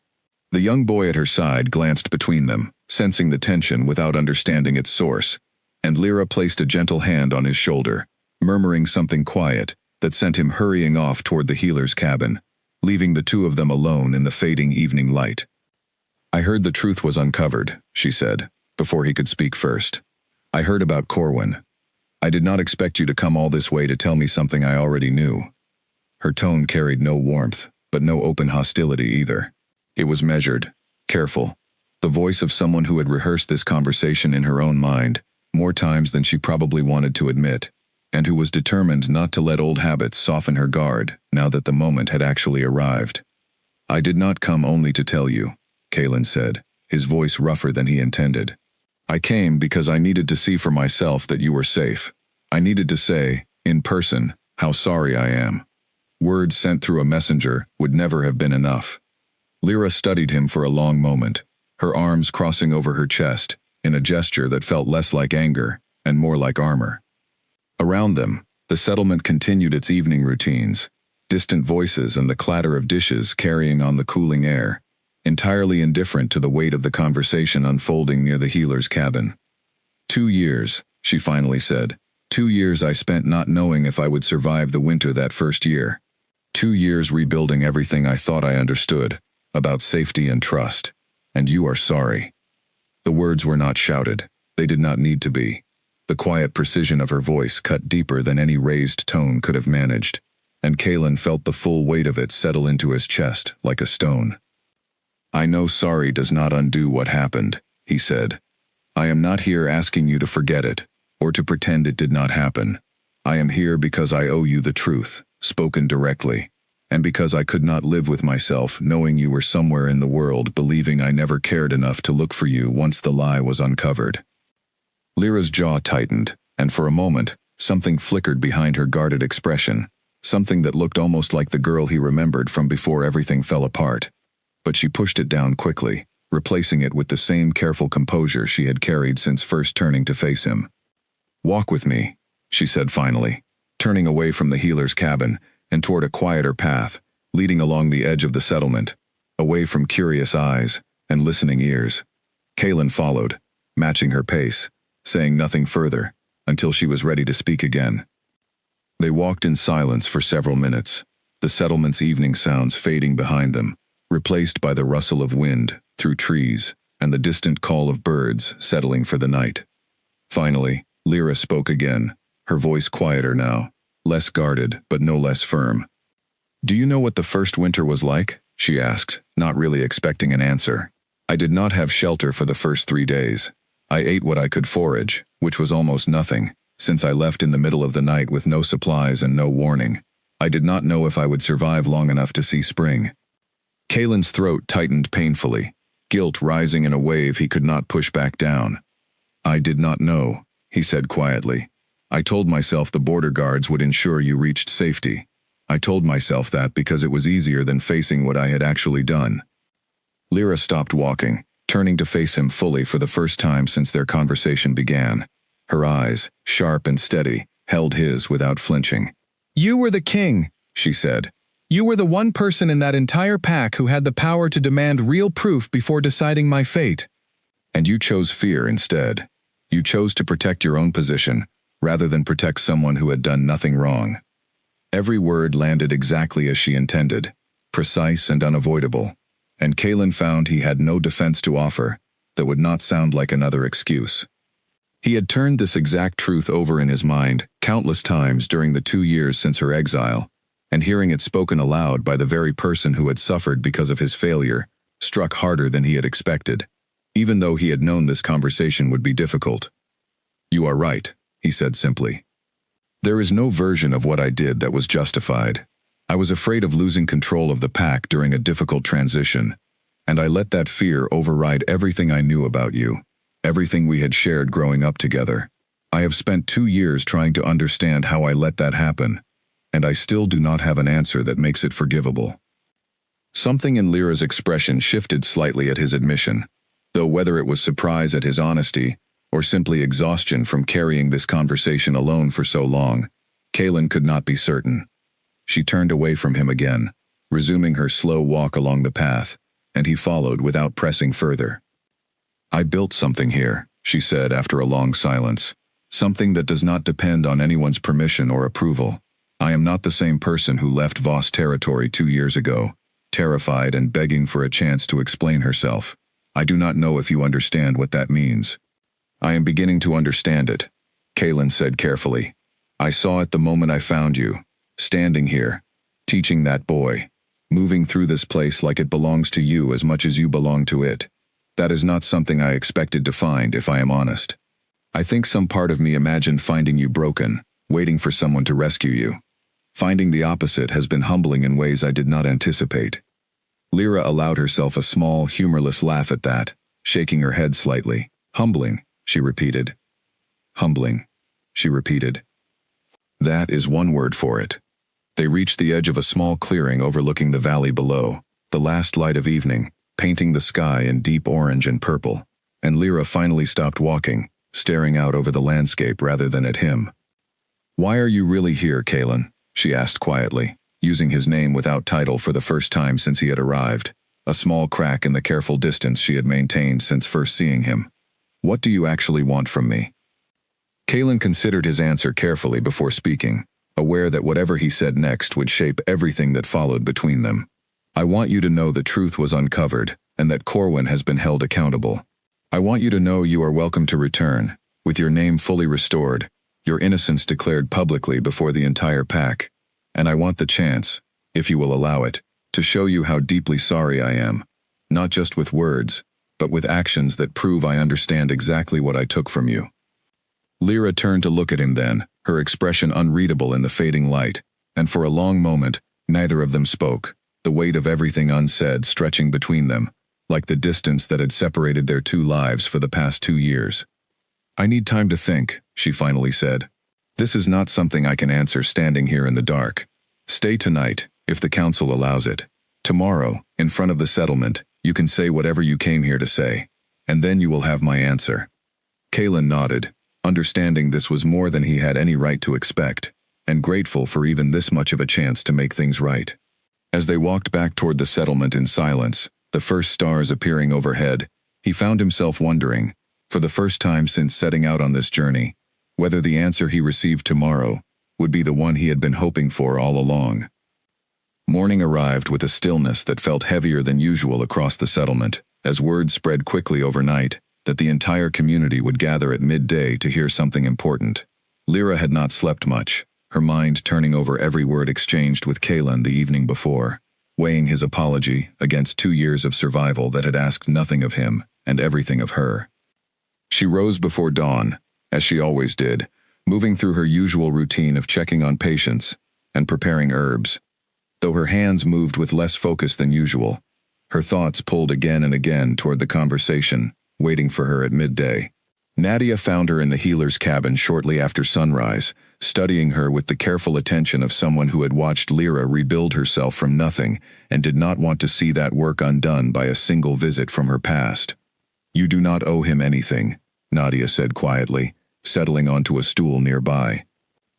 The young boy at her side glanced between them, sensing the tension without understanding its source, and Lyra placed a gentle hand on his shoulder, murmuring something quiet that sent him hurrying off toward the healer's cabin, leaving the two of them alone in the fading evening light. "I heard the truth was uncovered," she said, before he could speak first. "I heard about Corwin. I did not expect you to come all this way to tell me something I already knew." Her tone carried no warmth, but no open hostility either. It was measured, careful, the voice of someone who had rehearsed this conversation in her own mind, more times than she probably wanted to admit, and who was determined not to let old habits soften her guard now that the moment had actually arrived. "I did not come only to tell you," Kaelin said, his voice rougher than he intended. "I came because I needed to see for myself that you were safe. I needed to say, in person, how sorry I am. Words sent through a messenger would never have been enough." Lyra studied him for a long moment, her arms crossing over her chest, in a gesture that felt less like anger and more like armor. Around them, the settlement continued its evening routines, distant voices and the clatter of dishes carrying on the cooling air, entirely indifferent to the weight of the conversation unfolding near the healer's cabin. 2 years, she finally said, 2 years I spent not knowing if I would survive the winter that first year. 2 years rebuilding everything I thought I understood, about safety and trust. And you are sorry." The words were not shouted. They did not need to be. The quiet precision of her voice cut deeper than any raised tone could have managed, and Kalen felt the full weight of it settle into his chest like a stone. "I know sorry does not undo what happened," he said. "I am not here asking you to forget it, or to pretend it did not happen. I am here because I owe you the truth, spoken directly, and because I could not live with myself knowing you were somewhere in the world believing I never cared enough to look for you once the lie was uncovered." Lyra's jaw tightened, and for a moment, something flickered behind her guarded expression, something that looked almost like the girl he remembered from before everything fell apart. But she pushed it down quickly, replacing it with the same careful composure she had carried since first turning to face him. "Walk with me," she said finally, turning away from the healer's cabin and toward a quieter path, leading along the edge of the settlement, away from curious eyes and listening ears. Kalen followed, matching her pace, saying nothing further, until she was ready to speak again. They walked in silence for several minutes, the settlement's evening sounds fading behind them, replaced by the rustle of wind through trees and the distant call of birds settling for the night. Finally, Lyra spoke again, her voice quieter now, less guarded but no less firm. "Do you know what the first winter was like?" she asked, not really expecting an answer. "I did not have shelter for the first 3 days. I ate what I could forage, which was almost nothing, since I left in the middle of the night with no supplies and no warning. I did not know if I would survive long enough to see spring." Kalen's throat tightened painfully, guilt rising in a wave he could not push back down. "I did not know," he said quietly. "I told myself the border guards would ensure you reached safety. I told myself that because it was easier than facing what I had actually done." Lyra stopped walking, turning to face him fully for the first time since their conversation began. Her eyes, sharp and steady, held his without flinching. "You were the king," she said. "You were the one person in that entire pack who had the power to demand real proof before deciding my fate. And you chose fear instead. You chose to protect your own position, rather than protect someone who had done nothing wrong." Every word landed exactly as she intended, precise and unavoidable, and Kalen found he had no defense to offer that would not sound like another excuse. He had turned this exact truth over in his mind countless times during the 2 years since her exile, and hearing it spoken aloud by the very person who had suffered because of his failure struck harder than he had expected, even though he had known this conversation would be difficult. "You are right," he said simply. "There is no version of what I did that was justified. I was afraid of losing control of the pack during a difficult transition, and I let that fear override everything I knew about you, everything we had shared growing up together. I have spent 2 years trying to understand how I let that happen, and I still do not have an answer that makes it forgivable." Something in Lyra's expression shifted slightly at his admission, though whether it was surprise at his honesty or simply exhaustion from carrying this conversation alone for so long, Kalen could not be certain. She turned away from him again, resuming her slow walk along the path, and he followed without pressing further. "I built something here," she said after a long silence, "something that does not depend on anyone's permission or approval. I am not the same person who left Voss territory 2 years ago, terrified and begging for a chance to explain herself. I do not know if you understand what that means." "I am beginning to understand it," Kalen said carefully. "I saw it the moment I found you, standing here, teaching that boy, moving through this place like it belongs to you as much as you belong to it. That is not something I expected to find, if I am honest. I think some part of me imagined finding you broken, waiting for someone to rescue you. Finding the opposite has been humbling in ways I did not anticipate." Lyra allowed herself a small, humorless laugh at that, shaking her head slightly. "Humbling," she repeated. "Humbling," she repeated. "That is one word for it." They reached the edge of a small clearing overlooking the valley below, the last light of evening, painting the sky in deep orange and purple, and Lyra finally stopped walking, staring out over the landscape rather than at him. "Why are you really here, Kalen?" she asked quietly, using his name without title for the first time since he had arrived, a small crack in the careful distance she had maintained since first seeing him. "What do you actually want from me?" Kalen considered his answer carefully before speaking, aware that whatever he said next would shape everything that followed between them. I want you to know the truth was uncovered, and that Corwin has been held accountable. I want you to know you are welcome to return, with your name fully restored, your innocence declared publicly before the entire pack. And I want the chance, if you will allow it, to show you how deeply sorry I am, not just with words, but with actions that prove I understand exactly what I took from you. Lyra turned to look at him then, her expression unreadable in the fading light, and for a long moment, neither of them spoke, the weight of everything unsaid stretching between them, like the distance that had separated their two lives for the past 2 years. I need time to think, she finally said. This is not something I can answer standing here in the dark. Stay tonight, if the council allows it. Tomorrow, in front of the settlement, you can say whatever you came here to say, and then you will have my answer. Kalen nodded, understanding this was more than he had any right to expect, and grateful for even this much of a chance to make things right. As they walked back toward the settlement in silence, the first stars appearing overhead, he found himself wondering, for the first time since setting out on this journey, whether the answer he received tomorrow would be the one he had been hoping for all along. Morning arrived with a stillness that felt heavier than usual across the settlement, as word spread quickly overnight that the entire community would gather at midday to hear something important. Lyra had not slept much, her mind turning over every word exchanged with Kalen the evening before, weighing his apology against 2 years of survival that had asked nothing of him and everything of her. She rose before dawn, as she always did, moving through her usual routine of checking on patients and preparing herbs. Though her hands moved with less focus than usual, her thoughts pulled again and again toward the conversation, waiting for her at midday. Nadia found her in the healer's cabin shortly after sunrise, studying her with the careful attention of someone who had watched Lyra rebuild herself from nothing and did not want to see that work undone by a single visit from her past. You do not owe him anything, Nadia said quietly, settling onto a stool nearby.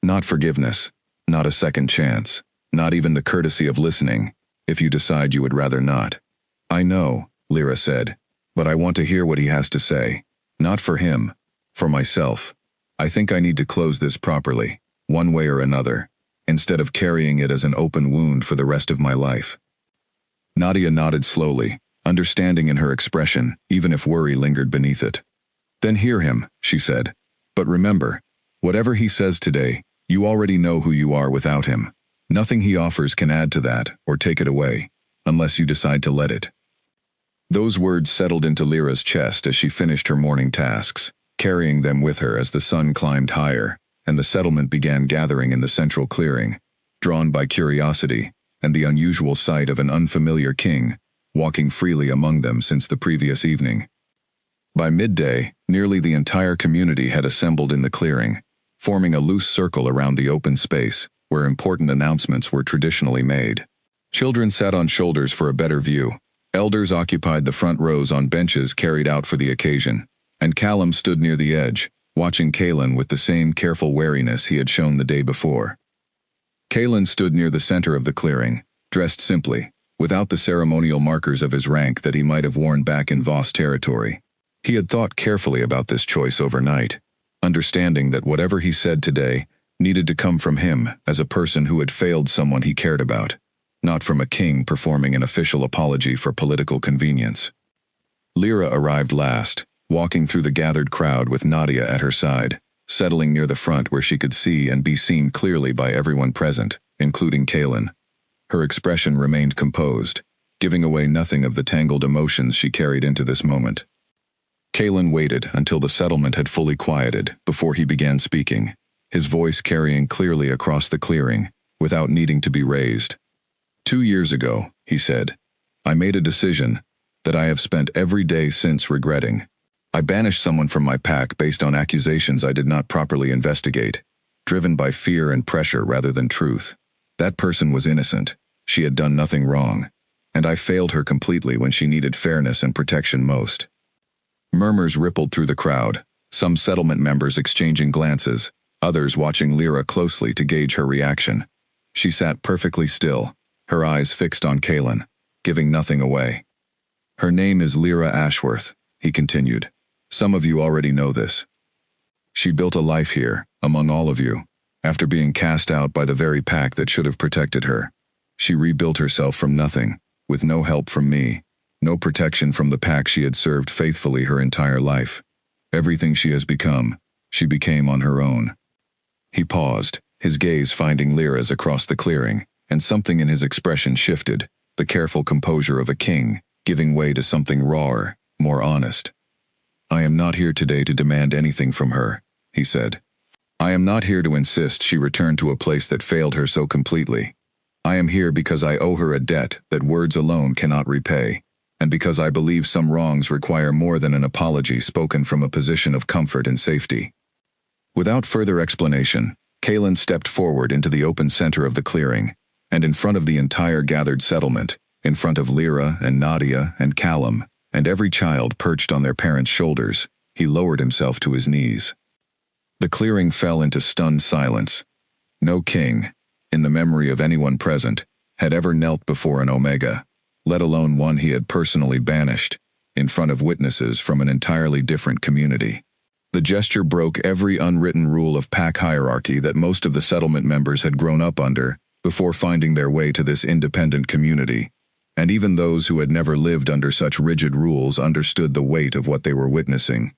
Not forgiveness, not a second chance, not even the courtesy of listening, if you decide you would rather not. I know, Lyra said, but I want to hear what he has to say. Not for him, for myself. I think I need to close this properly, one way or another, instead of carrying it as an open wound for the rest of my life. Nadia nodded slowly, understanding in her expression, even if worry lingered beneath it. Then hear him, she said. But remember, whatever he says today, you already know who you are without him. Nothing he offers can add to that or take it away, unless you decide to let it. Those words settled into Lyra's chest as she finished her morning tasks, carrying them with her as the sun climbed higher, and the settlement began gathering in the central clearing, drawn by curiosity and the unusual sight of an unfamiliar king, walking freely among them since the previous evening. By midday, nearly the entire community had assembled in the clearing, forming a loose circle around the open space, where important announcements were traditionally made. Children sat on shoulders for a better view, elders occupied the front rows on benches carried out for the occasion, and Callum stood near the edge, watching Kalen with the same careful wariness he had shown the day before. Kalen stood near the center of the clearing, dressed simply, without the ceremonial markers of his rank that he might have worn back in Voss territory. He had thought carefully about this choice overnight, understanding that whatever he said today needed to come from him as a person who had failed someone he cared about, not from a king performing an official apology for political convenience. Lyra arrived last, walking through the gathered crowd with Nadia at her side, settling near the front where she could see and be seen clearly by everyone present, including Kalen. Her expression remained composed, giving away nothing of the tangled emotions she carried into this moment. Kalen waited until the settlement had fully quieted before he began speaking, his voice carrying clearly across the clearing, without needing to be raised. 2 years ago, he said, I made a decision that I have spent every day since regretting. I banished someone from my pack based on accusations I did not properly investigate, driven by fear and pressure rather than truth. That person was innocent. She had done nothing wrong, and I failed her completely when she needed fairness and protection most. Murmurs rippled through the crowd, some settlement members exchanging glances, others watching Lyra closely to gauge her reaction. She sat perfectly still, her eyes fixed on Kalen, giving nothing away. Her name is Lyra Ashworth, he continued. Some of you already know this. She built a life here, among all of you, after being cast out by the very pack that should have protected her. She rebuilt herself from nothing, with no help from me, no protection from the pack she had served faithfully her entire life. Everything she has become, she became on her own. He paused, his gaze finding Lyra's across the clearing, and something in his expression shifted, the careful composure of a king, giving way to something rawer, more honest. I am not here today to demand anything from her, he said. I am not here to insist she return to a place that failed her so completely. I am here because I owe her a debt that words alone cannot repay, and because I believe some wrongs require more than an apology spoken from a position of comfort and safety. Without further explanation, Kaelin stepped forward into the open center of the clearing, and in front of the entire gathered settlement, in front of Lyra and Nadia and Callum, and every child perched on their parents' shoulders, he lowered himself to his knees. The clearing fell into stunned silence. No king, in the memory of anyone present, had ever knelt before an Omega, let alone one he had personally banished, in front of witnesses from an entirely different community. The gesture broke every unwritten rule of pack hierarchy that most of the settlement members had grown up under before finding their way to this independent community, and even those who had never lived under such rigid rules understood the weight of what they were witnessing.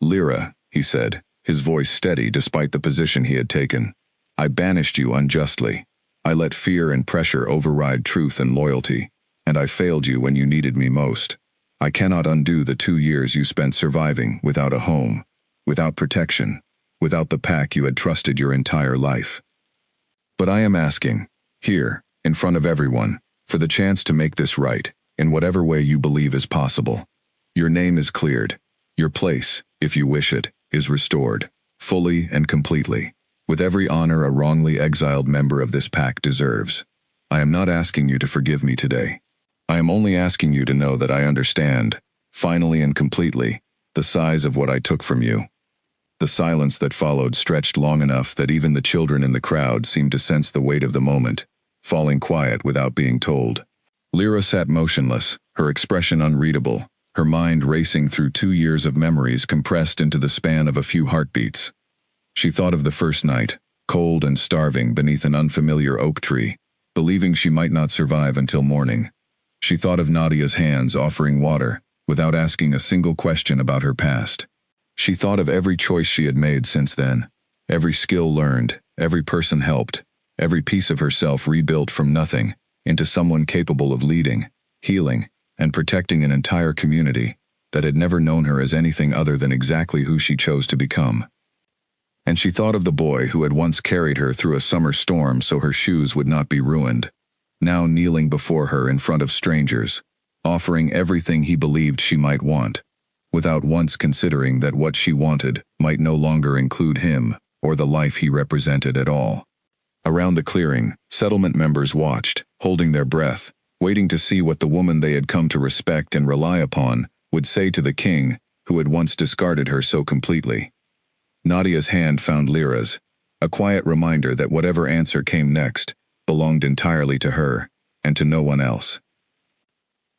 Lyra, he said, his voice steady despite the position he had taken. I banished you unjustly. I let fear and pressure override truth and loyalty, and I failed you when you needed me most. I cannot undo the 2 years you spent surviving without a home, without protection, without the pack you had trusted your entire life. But I am asking, here, in front of everyone, for the chance to make this right, in whatever way you believe is possible. Your name is cleared. Your place, if you wish it, is restored, fully and completely, with every honor a wrongly exiled member of this pack deserves. I am not asking you to forgive me today. I am only asking you to know that I understand, finally and completely, the size of what I took from you. The silence that followed stretched long enough that even the children in the crowd seemed to sense the weight of the moment, falling quiet without being told. Lyra sat motionless, her expression unreadable, her mind racing through 2 years of memories compressed into the span of a few heartbeats. She thought of the first night, cold and starving beneath an unfamiliar oak tree, believing she might not survive until morning. She thought of Nadia's hands offering water, without asking a single question about her past. She thought of every choice she had made since then, every skill learned, every person helped, every piece of herself rebuilt from nothing into someone capable of leading, healing, and protecting an entire community that had never known her as anything other than exactly who she chose to become. And she thought of the boy who had once carried her through a summer storm so her shoes would not be ruined, now kneeling before her in front of strangers, offering everything he believed she might want, without once considering that what she wanted might no longer include him or the life he represented at all. Around the clearing, settlement members watched, holding their breath, waiting to see what the woman they had come to respect and rely upon would say to the king who had once discarded her so completely. Nadia's hand found Lyra's, a quiet reminder that whatever answer came next belonged entirely to her, and to no one else.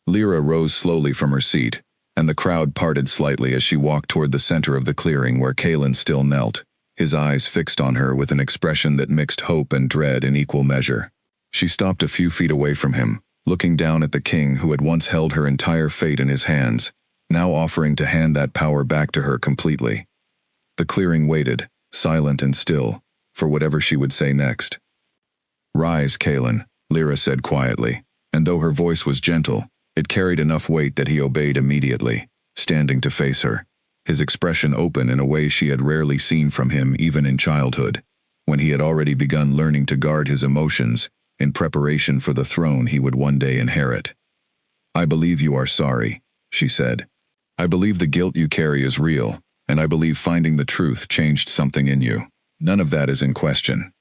Lyra rose slowly from her seat, and the crowd parted slightly as she walked toward the center of the clearing where Kaelin still knelt, his eyes fixed on her with an expression that mixed hope and dread in equal measure. She stopped a few feet away from him, looking down at the king who had once held her entire fate in his hands, now offering to hand that power back to her completely. The clearing waited, silent and still, for whatever she would say next. Rise, Kaelin, Lyra said quietly, and though her voice was gentle, it carried enough weight that he obeyed immediately, standing to face her, his expression open in a way she had rarely seen from him even in childhood, when he had already begun learning to guard his emotions in preparation for the throne he would one day inherit. I believe you are sorry, she said. I believe the guilt you carry is real, and I believe finding the truth changed something in you. None of that is in question.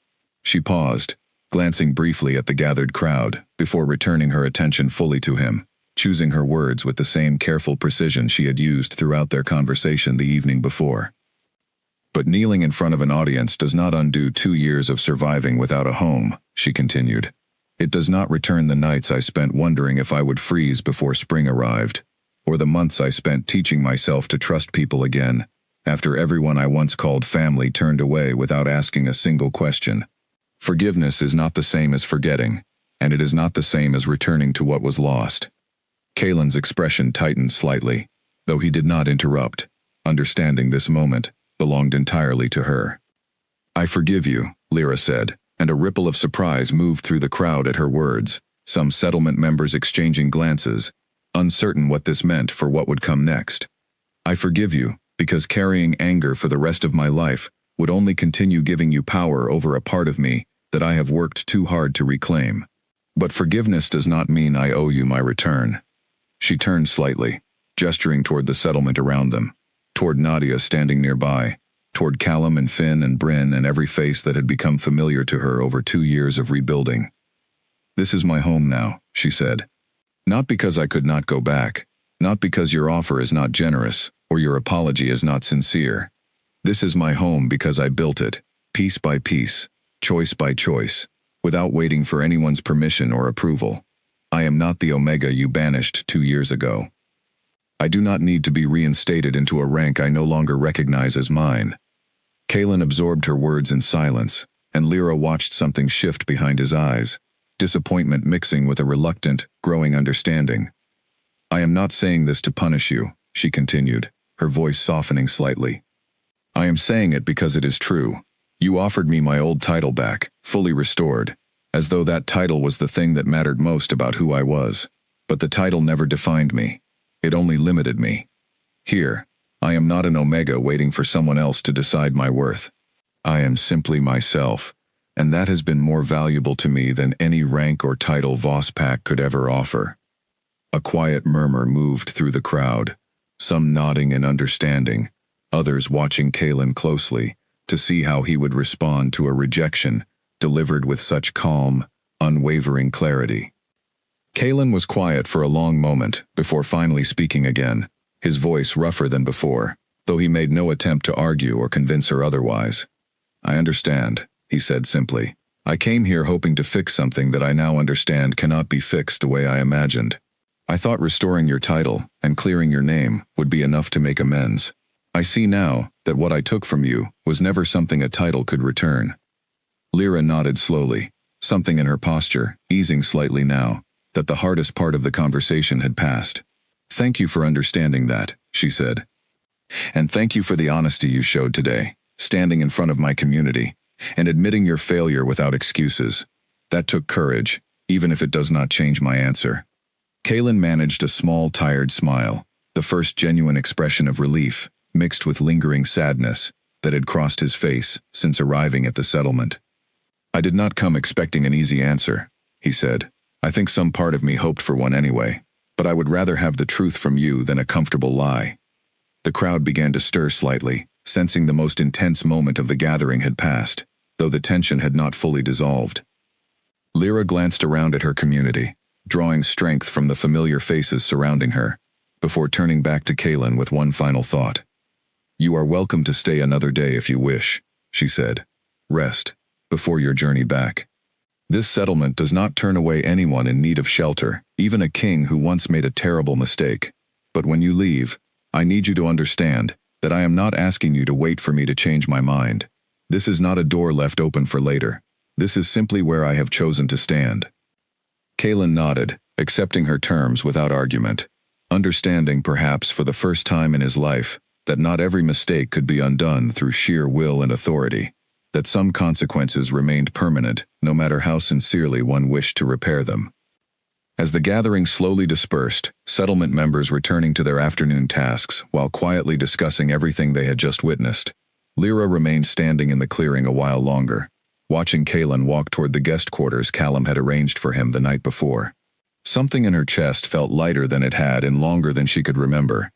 She paused, glancing briefly at the gathered crowd before returning her attention fully to him, choosing her words with the same careful precision she had used throughout their conversation the evening before. But kneeling in front of an audience does not undo 2 years of surviving without a home, she continued. It does not return the nights I spent wondering if I would freeze before spring arrived, or the months I spent teaching myself to trust people again, after everyone I once called family turned away without asking a single question. Forgiveness is not the same as forgetting, and it is not the same as returning to what was lost. Kalen's expression tightened slightly, though he did not interrupt, understanding this moment belonged entirely to her. "I forgive you," Lyra said, and a ripple of surprise moved through the crowd at her words, some settlement members exchanging glances, uncertain what this meant for what would come next. "I forgive you, because carrying anger for the rest of my life would only continue giving you power over a part of me that I have worked too hard to reclaim. But forgiveness does not mean I owe you my return." She turned slightly, gesturing toward the settlement around them, toward Nadia standing nearby, toward Callum and Finn and Bryn and every face that had become familiar to her over 2 years of rebuilding. "This is my home now," she said. "Not because I could not go back, not because your offer is not generous, or your apology is not sincere. This is my home because I built it, piece by piece, choice by choice, without waiting for anyone's permission or approval. I am not the Omega you banished 2 years ago. I do not need to be reinstated into a rank I no longer recognize as mine." Kalen absorbed her words in silence, and Lyra watched something shift behind his eyes, disappointment mixing with a reluctant, growing understanding. "I am not saying this to punish you," she continued, her voice softening slightly. "I am saying it because it is true. You offered me my old title back, fully restored, as though that title was the thing that mattered most about who I was. But the title never defined me. It only limited me. Here, I am not an Omega waiting for someone else to decide my worth. I am simply myself, and that has been more valuable to me than any rank or title Vospak could ever offer." A quiet murmur moved through the crowd, some nodding in understanding, others watching Kalen closely to see how he would respond to a rejection delivered with such calm, unwavering clarity. Kalen was quiet for a long moment before finally speaking again, his voice rougher than before, though he made no attempt to argue or convince her otherwise. "I understand," he said simply. "I came here hoping to fix something that I now understand cannot be fixed the way I imagined. I thought restoring your title and clearing your name would be enough to make amends. I see now that what I took from you was never something a title could return." Lyra nodded slowly, something in her posture easing slightly now that the hardest part of the conversation had passed. "Thank you for understanding that," she said. "And thank you for the honesty you showed today, standing in front of my community, and admitting your failure without excuses. That took courage, even if it does not change my answer." Kalen managed a small, tired smile, the first genuine expression of relief, mixed with lingering sadness, that had crossed his face since arriving at the settlement. "I did not come expecting an easy answer," he said. "I think some part of me hoped for one anyway, but I would rather have the truth from you than a comfortable lie." The crowd began to stir slightly, sensing the most intense moment of the gathering had passed, though the tension had not fully dissolved. Lyra glanced around at her community, drawing strength from the familiar faces surrounding her, before turning back to Kalen with one final thought. "You are welcome to stay another day if you wish," she said. "Rest, before your journey back. This settlement does not turn away anyone in need of shelter, even a king who once made a terrible mistake. But when you leave, I need you to understand that I am not asking you to wait for me to change my mind. This is not a door left open for later. This is simply where I have chosen to stand." Kalen nodded, accepting her terms without argument, understanding perhaps for the first time in his life that not every mistake could be undone through sheer will and authority, that some consequences remained permanent no matter how sincerely one wished to repair them. As the gathering slowly dispersed, settlement members returning to their afternoon tasks while quietly discussing everything they had just witnessed, Lyra remained standing in the clearing a while longer, watching Kalen walk toward the guest quarters Callum had arranged for him the night before. Something in her chest felt lighter than it had in longer than she could remember,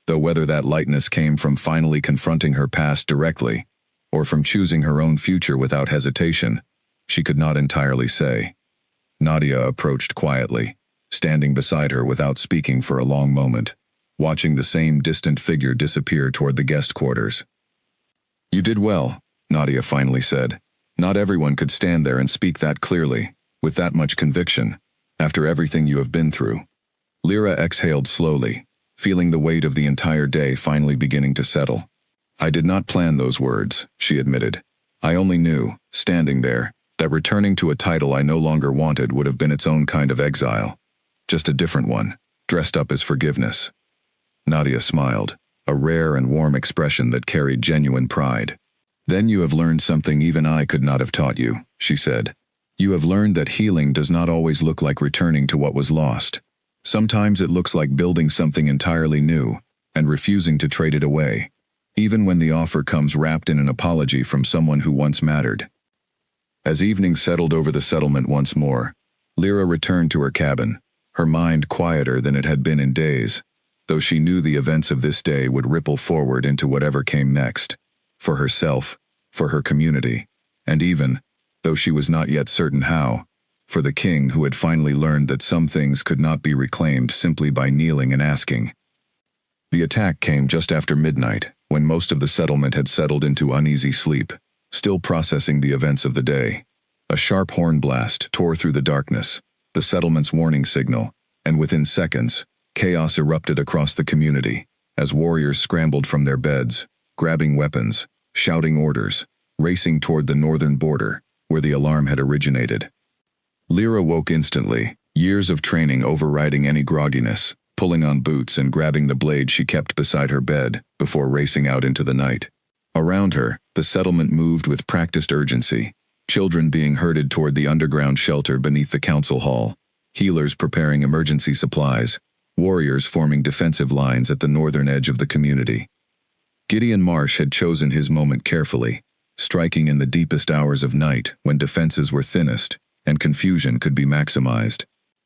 though whether that lightness came from finally confronting her past directly, or from choosing her own future without hesitation, she could not entirely say. Nadia approached quietly, standing beside her without speaking for a long moment, watching the same distant figure disappear toward the guest quarters. "You did well," Nadia finally said. "Not everyone could stand there and speak that clearly, with that much conviction, after everything you have been through." Lyra exhaled slowly, feeling the weight of the entire day finally beginning to settle. I did not plan those words, she admitted. I only knew, standing there, that returning to a title I no longer wanted would have been its own kind of exile. Just a different one, dressed up as forgiveness. Nadia smiled, a rare and warm expression that carried genuine pride. Then you have learned something even I could not have taught you, she said. You have learned that healing does not always look like returning to what was lost. Sometimes it looks like building something entirely new, and refusing to trade it away, even when the offer comes wrapped in an apology from someone who once mattered. As evening settled over the settlement once more, Lyra returned to her cabin, her mind quieter than it had been in days, though she knew the events of this day would ripple forward into whatever came next, for herself, for her community, and even, though she was not yet certain how, for the king who had finally learned that some things could not be reclaimed simply by kneeling and asking. The attack came just after midnight, when most of the settlement had settled into uneasy sleep, still processing the events of the day. A sharp horn blast tore through the darkness, the settlement's warning signal, and within seconds, chaos erupted across the community, as warriors scrambled from their beds, grabbing weapons, shouting orders, racing toward the northern border, where the alarm had originated. Lyra woke instantly, years of training overriding any grogginess, pulling on boots and grabbing the blade she kept beside her bed, before racing out into the night. Around her, the settlement moved with practiced urgency, children being herded toward the underground shelter beneath the council hall, healers preparing emergency supplies, warriors forming defensive lines at the northern edge of the community. Gideon Marsh had chosen his moment carefully, striking in the deepest hours of night when defenses were thinnest and confusion could be maximized.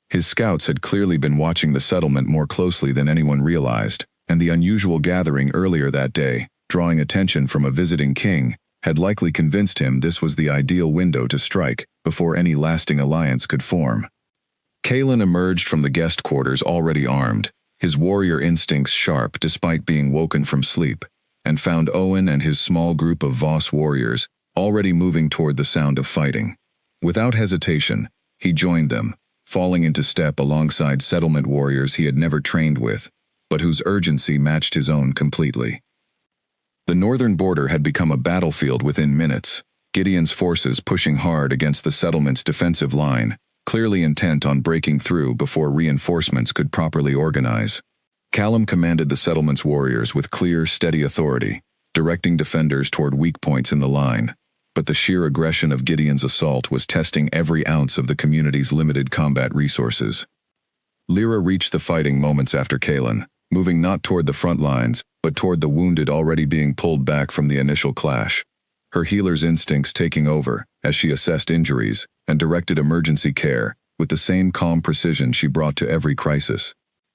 His scouts had clearly been watching the settlement more closely than anyone realized, and the unusual gathering earlier that day, drawing attention from a visiting king, had likely convinced him this was the ideal window to strike before any lasting alliance could form. Kalen emerged from the guest quarters already armed, his warrior instincts sharp despite being woken from sleep, and found Owen and his small group of Voss warriors already moving toward the sound of fighting. Without hesitation, he joined them, falling into step alongside settlement warriors he had never trained with, but whose urgency matched his own completely. The northern border had become a battlefield within minutes, Gideon's forces pushing hard against the settlement's defensive line, clearly intent on breaking through before reinforcements could properly organize. Callum commanded the settlement's warriors with clear, steady authority, directing defenders toward weak points in the line, but the sheer aggression of Gideon's assault was testing every ounce of the community's limited combat resources. Lyra reached the fighting moments after Kalen, moving not toward the front lines, but toward the wounded already being pulled back from the initial clash, her healer's instincts taking over as she assessed injuries and directed emergency care with the same calm precision she brought to every crisis.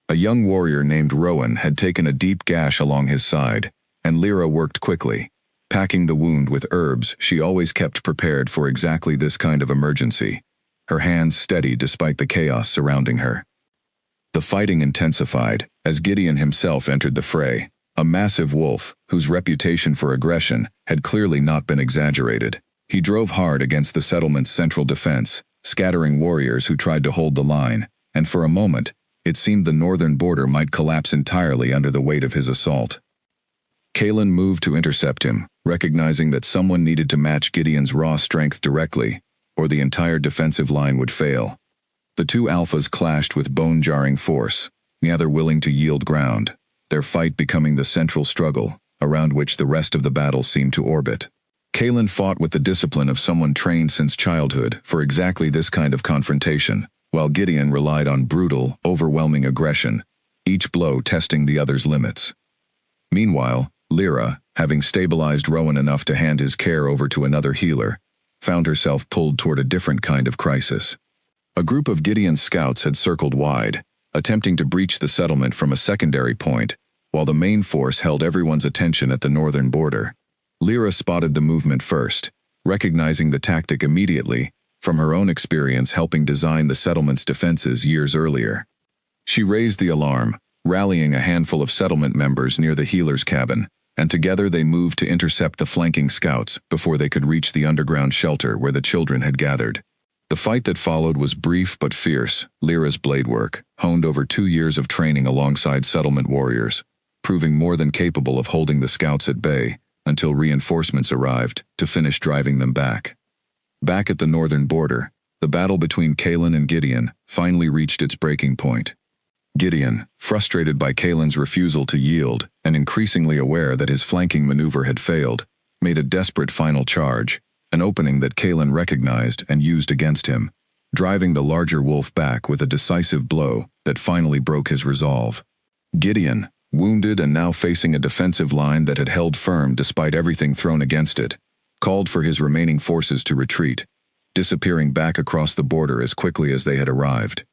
A young warrior named Rowan had taken a deep gash along his side, and Lyra worked quickly, packing the wound with herbs she always kept prepared for exactly this kind of emergency, her hands steady despite the chaos surrounding her. The fighting intensified as Gideon himself entered the fray, a massive wolf whose reputation for aggression had clearly not been exaggerated. He drove hard against the settlement's central defense, scattering warriors who tried to hold the line, and for a moment, it seemed the northern border might collapse entirely under the weight of his assault. Kalen moved to intercept him, recognizing that someone needed to match Gideon's raw strength directly, or the entire defensive line would fail. The two alphas clashed with bone-jarring force, neither willing to yield ground, their fight becoming the central struggle, around which the rest of the battle seemed to orbit. Kalen fought with the discipline of someone trained since childhood for exactly this kind of confrontation, while Gideon relied on brutal, overwhelming aggression, each blow testing the other's limits. Meanwhile, Lyra, having stabilized Rowan enough to hand his care over to another healer, found herself pulled toward a different kind of crisis. A group of Gideon's scouts had circled wide, attempting to breach the settlement from a secondary point, while the main force held everyone's attention at the northern border. Lyra spotted the movement first, recognizing the tactic immediately, from her own experience helping design the settlement's defenses years earlier. She raised the alarm, rallying a handful of settlement members near the healer's cabin, and together they moved to intercept the flanking scouts before they could reach the underground shelter where the children had gathered. The fight that followed was brief but fierce, Lyra's blade work, honed over 2 years of training alongside settlement warriors, proving more than capable of holding the scouts at bay, until reinforcements arrived to finish driving them back. Back at the northern border, the battle between Kalen and Gideon finally reached its breaking point. Gideon, frustrated by Kalen's refusal to yield and increasingly aware that his flanking maneuver had failed, made a desperate final charge, an opening that Kalen recognized and used against him, driving the larger wolf back with a decisive blow that finally broke his resolve. Gideon, wounded and now facing a defensive line that had held firm despite everything thrown against it, called for his remaining forces to retreat, disappearing back across the border as quickly as they had arrived.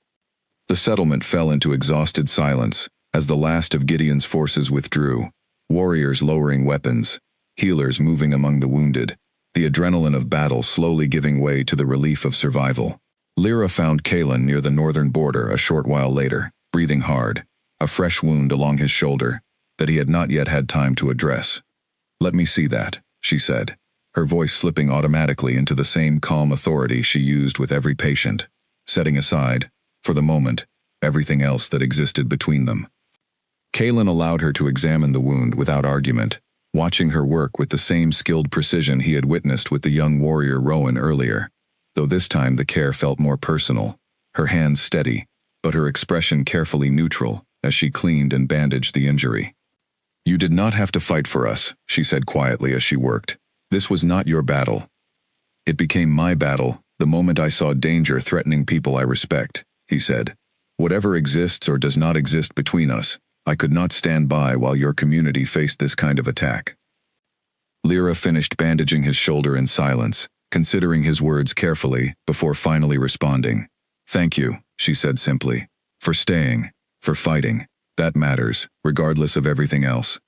The settlement fell into exhausted silence as the last of Gideon's forces withdrew, warriors lowering weapons, healers moving among the wounded, the adrenaline of battle slowly giving way to the relief of survival. Lyra found Kalen near the northern border a short while later, breathing hard, a fresh wound along his shoulder that he had not yet had time to address. "Let me see that," she said, her voice slipping automatically into the same calm authority she used with every patient, setting aside, for the moment, everything else that existed between them. Kalen allowed her to examine the wound without argument, watching her work with the same skilled precision he had witnessed with the young warrior Rowan earlier, though this time the care felt more personal, her hands steady, but her expression carefully neutral as she cleaned and bandaged the injury. "You did not have to fight for us," she said quietly as she worked. "This was not your battle. It became my battle the moment I saw danger threatening people I respect," he said. "Whatever exists or does not exist between us, I could not stand by while your community faced this kind of attack." Lyra finished bandaging his shoulder in silence, considering his words carefully before finally responding. "Thank you," she said simply, "for staying, for fighting. That matters, regardless of everything else."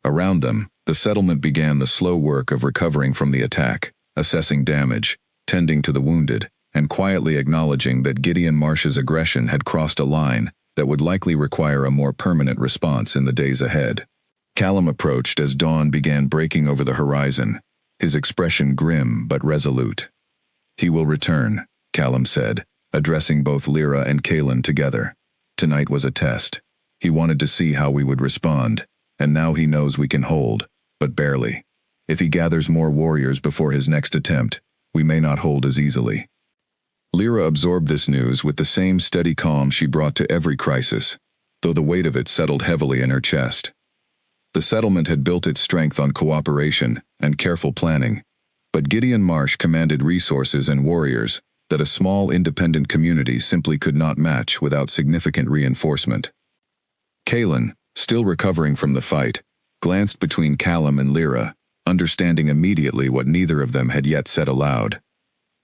Around them, the settlement began the slow work of recovering from the attack, assessing damage, tending to the wounded, and quietly acknowledging that Gideon Marsh's aggression had crossed a line that would likely require a more permanent response in the days ahead. Callum approached as dawn began breaking over the horizon, his expression grim but resolute. "He will return," Callum said, addressing both Lyra and Kalen together. "Tonight was a test. He wanted to see how we would respond, and now he knows we can hold, but barely. If he gathers more warriors before his next attempt, we may not hold as easily." Lyra absorbed this news with the same steady calm she brought to every crisis, though the weight of it settled heavily in her chest. The settlement had built its strength on cooperation and careful planning, but Gideon Marsh commanded resources and warriors that a small independent community simply could not match without significant reinforcement. Kalen, still recovering from the fight, glanced between Callum and Lyra, understanding immediately what neither of them had yet said aloud.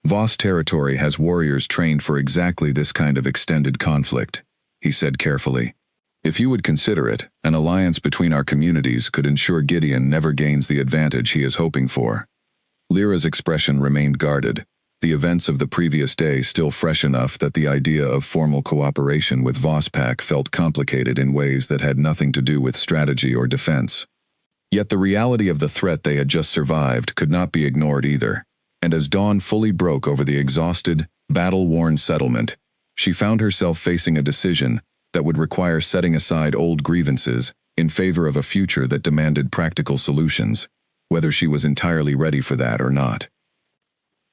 "Voss territory has warriors trained for exactly this kind of extended conflict," he said carefully. "If you would consider it, an alliance between our communities could ensure Gideon never gains the advantage he is hoping for." Lyra's expression remained guarded, the events of the previous day still fresh enough that the idea of formal cooperation with Vosspack felt complicated in ways that had nothing to do with strategy or defense. Yet the reality of the threat they had just survived could not be ignored either, and as dawn fully broke over the exhausted, battle-worn settlement, she found herself facing a decision that would require setting aside old grievances in favor of a future that demanded practical solutions, whether she was entirely ready for that or not.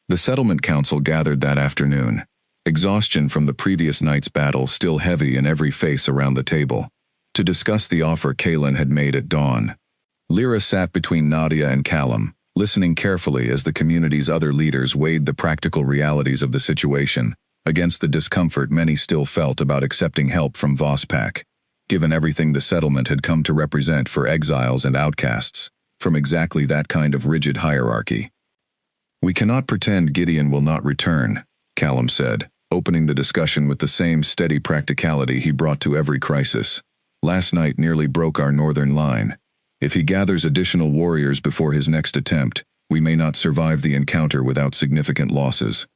The settlement council gathered that afternoon, exhaustion from the previous night's battle still heavy in every face around the table, to discuss the offer Kalen had made at dawn. Lyra sat between Nadia and Callum, listening carefully as the community's other leaders weighed the practical realities of the situation against the discomfort many still felt about accepting help from Vosspack, given everything the settlement had come to represent for exiles and outcasts, from exactly that kind of rigid hierarchy. "We cannot pretend Gideon will not return," Callum said, opening the discussion with the same steady practicality he brought to every crisis. "Last night nearly broke our northern line. If he gathers additional warriors before his next attempt, we may not survive the encounter without significant losses."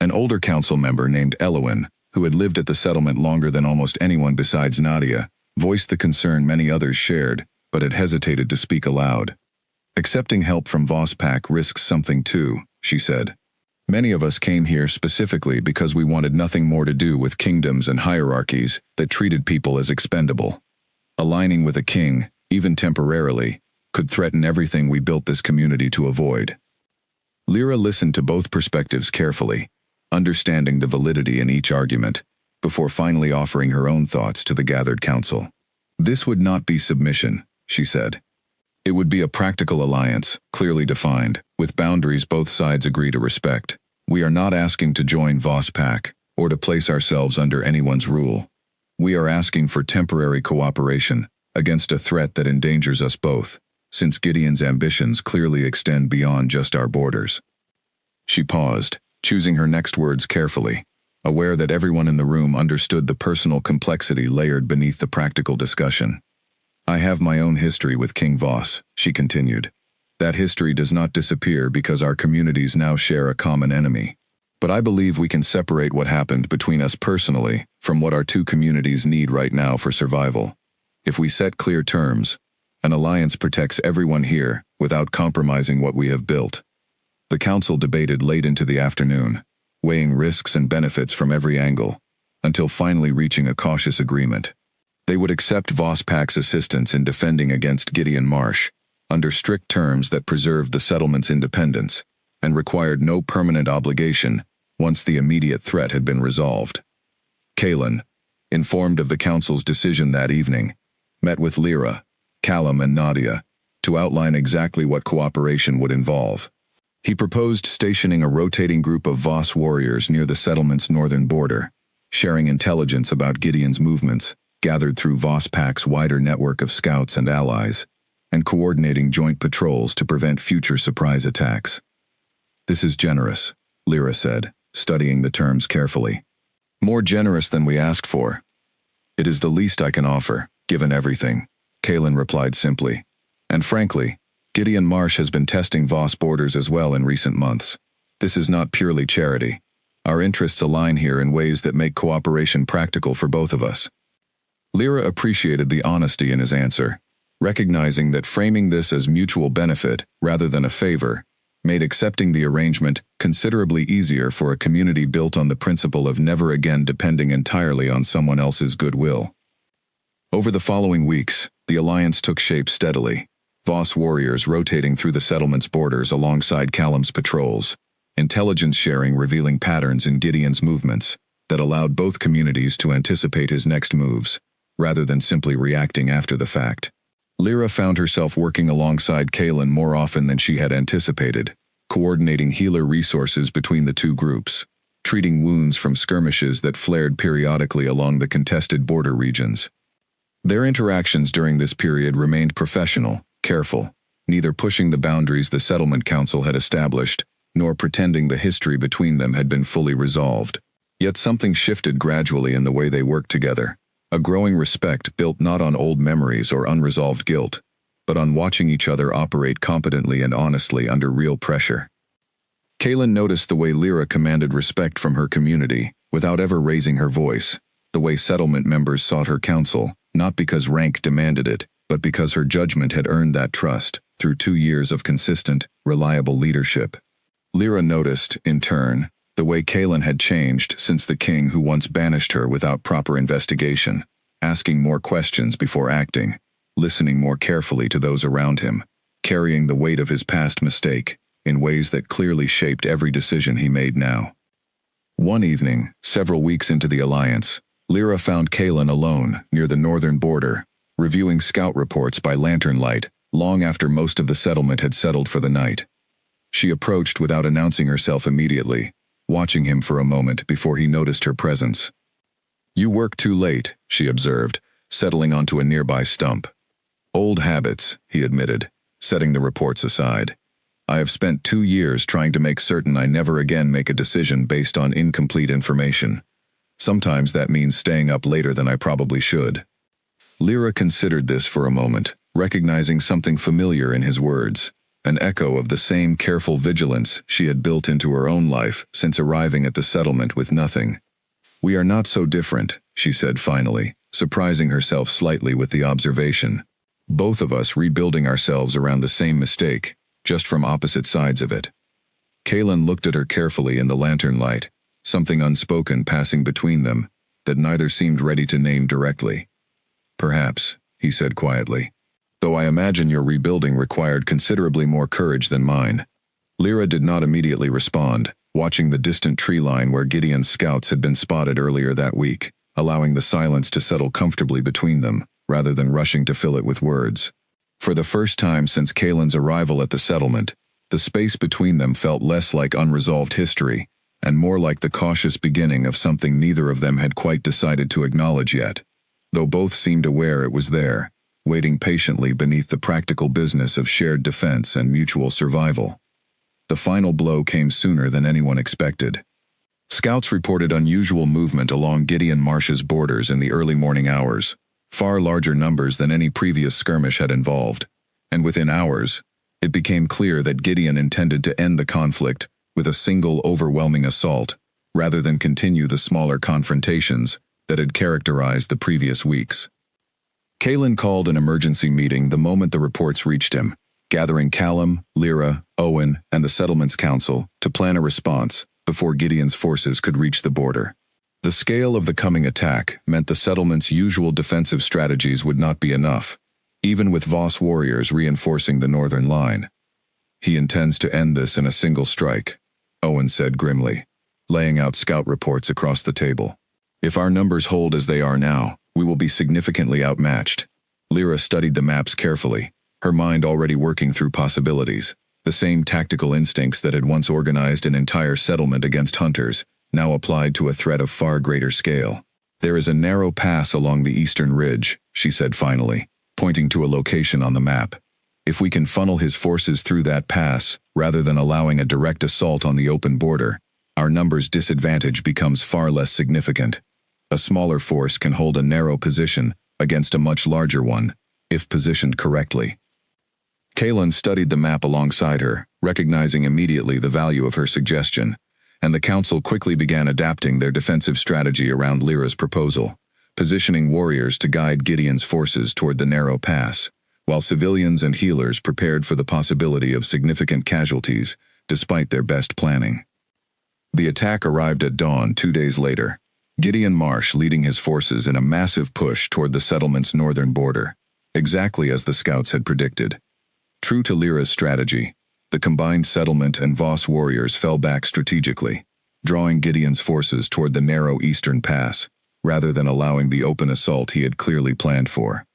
An older council member named Elowin, who had lived at the settlement longer than almost anyone besides Nadia, voiced the concern many others shared, but had hesitated to speak aloud. "Accepting help from Vosspack risks something too," she said. "Many of us came here specifically because we wanted nothing more to do with kingdoms and hierarchies that treated people as expendable. Aligning with a king, even temporarily, could threaten everything we built this community to avoid. Lyra listened to both perspectives carefully, understanding the validity in each argument, before finally offering her own thoughts to the gathered council. This would not be submission, she said. It would be a practical alliance, clearly defined, with boundaries both sides agree to respect. We are not asking to join Voss Pack, or to place ourselves under anyone's rule. We are asking for temporary cooperation against a threat that endangers us both, since Gideon's ambitions clearly extend beyond just our borders. She paused, choosing her next words carefully, aware that everyone in the room understood the personal complexity layered beneath the practical discussion. I have my own history with King Voss, she continued. That history does not disappear because our communities now share a common enemy. But I believe we can separate what happened between us personally from what our two communities need right now for survival. If we set clear terms, an alliance protects everyone here without compromising what we have built. The council debated late into the afternoon, weighing risks and benefits from every angle, until finally reaching a cautious agreement. They would accept Voss Pack's assistance in defending against Gideon Marsh, under strict terms that preserved the settlement's independence, and required no permanent obligation once the immediate threat had been resolved. Kalen, informed of the council's decision that evening, met with Lyra, Callum and Nadia to outline exactly what cooperation would involve. He proposed stationing a rotating group of Voss warriors near the settlement's northern border, sharing intelligence about Gideon's movements, gathered through Voss Pack's wider network of scouts and allies, and coordinating joint patrols to prevent future surprise attacks. This is generous, Lyra said, studying the terms carefully. More generous than we asked for. It is the least I can offer, given everything, Kalen replied simply. And frankly, Gideon Marsh has been testing Voss borders as well in recent months. This is not purely charity. Our interests align here in ways that make cooperation practical for both of us. Lyra appreciated the honesty in his answer, recognizing that framing this as mutual benefit rather than a favor made accepting the arrangement considerably easier for a community built on the principle of never again depending entirely on someone else's goodwill. Over the following weeks, the alliance took shape steadily, Voss warriors rotating through the settlement's borders alongside Callum's patrols, intelligence sharing revealing patterns in Gideon's movements that allowed both communities to anticipate his next moves, rather than simply reacting after the fact. Lyra found herself working alongside Kalen more often than she had anticipated, coordinating healer resources between the two groups, treating wounds from skirmishes that flared periodically along the contested border regions. Their interactions during this period remained professional, careful, neither pushing the boundaries the settlement council had established, nor pretending the history between them had been fully resolved. Yet something shifted gradually in the way they worked together. A growing respect built not on old memories or unresolved guilt, but on watching each other operate competently and honestly under real pressure. Kalen noticed the way Lyra commanded respect from her community, without ever raising her voice, the way settlement members sought her counsel, not because rank demanded it, but because her judgment had earned that trust, through 2 years of consistent, reliable leadership. Lyra noticed, in turn, the way Kalen had changed since the king who once banished her without proper investigation, asking more questions before acting, listening more carefully to those around him, carrying the weight of his past mistake in ways that clearly shaped every decision he made now. One evening, several weeks into the alliance, Lyra found Kalen alone near the northern border, reviewing scout reports by lantern light, long after most of the settlement had settled for the night. She approached without announcing herself immediately, watching him for a moment before he noticed her presence. "You work too late," she observed, settling onto a nearby stump. "Old habits," he admitted, setting the reports aside. "I have spent 2 years trying to make certain I never again make a decision based on incomplete information. Sometimes that means staying up later than I probably should." Lyra considered this for a moment, recognizing something familiar in his words, an echo of the same careful vigilance she had built into her own life since arriving at the settlement with nothing. "We are not so different," she said finally, surprising herself slightly with the observation. "Both of us rebuilding ourselves around the same mistake, just from opposite sides of it." Kalen looked at her carefully in the lantern light, something unspoken passing between them that neither seemed ready to name directly. "Perhaps," he said quietly. though I imagine your rebuilding required considerably more courage than mine." Lyra did not immediately respond, watching the distant tree line where Gideon's scouts had been spotted earlier that week, allowing the silence to settle comfortably between them, rather than rushing to fill it with words. For the first time since Kalen's arrival at the settlement, the space between them felt less like unresolved history, and more like the cautious beginning of something neither of them had quite decided to acknowledge yet, though both seemed aware it was there, waiting patiently beneath the practical business of shared defense and mutual survival. The final blow came sooner than anyone expected. Scouts reported unusual movement along Gideon Marsh's borders in the early morning hours, far larger numbers than any previous skirmish had involved, and within hours, it became clear that Gideon intended to end the conflict with a single overwhelming assault, rather than continue the smaller confrontations that had characterized the previous weeks. Kalen called an emergency meeting the moment the reports reached him, gathering Callum, Lyra, Owen, and the settlement's council to plan a response before Gideon's forces could reach the border. The scale of the coming attack meant the settlement's usual defensive strategies would not be enough, even with Voss warriors reinforcing the northern line. "He intends to end this in a single strike," Owen said grimly, laying out scout reports across the table. "If our numbers hold as they are now, we will be significantly outmatched." Lyra studied the maps carefully, her mind already working through possibilities. The same tactical instincts that had once organized an entire settlement against hunters now applied to a threat of far greater scale. "There is a narrow pass along the eastern ridge," she said finally, pointing to a location on the map. "If we can funnel his forces through that pass, rather than allowing a direct assault on the open border, our numbers' disadvantage becomes far less significant. A smaller force can hold a narrow position against a much larger one, if positioned correctly." Kalen studied the map alongside her, recognizing immediately the value of her suggestion, and the council quickly began adapting their defensive strategy around Lyra's proposal, positioning warriors to guide Gideon's forces toward the narrow pass, while civilians and healers prepared for the possibility of significant casualties, despite their best planning. The attack arrived at dawn 2 days later, Gideon Marsh leading his forces in a massive push toward the settlement's northern border, exactly as the scouts had predicted. True to Lyra's strategy, the combined settlement and Voss warriors fell back strategically, drawing Gideon's forces toward the narrow eastern pass, rather than allowing the open assault he had clearly planned for.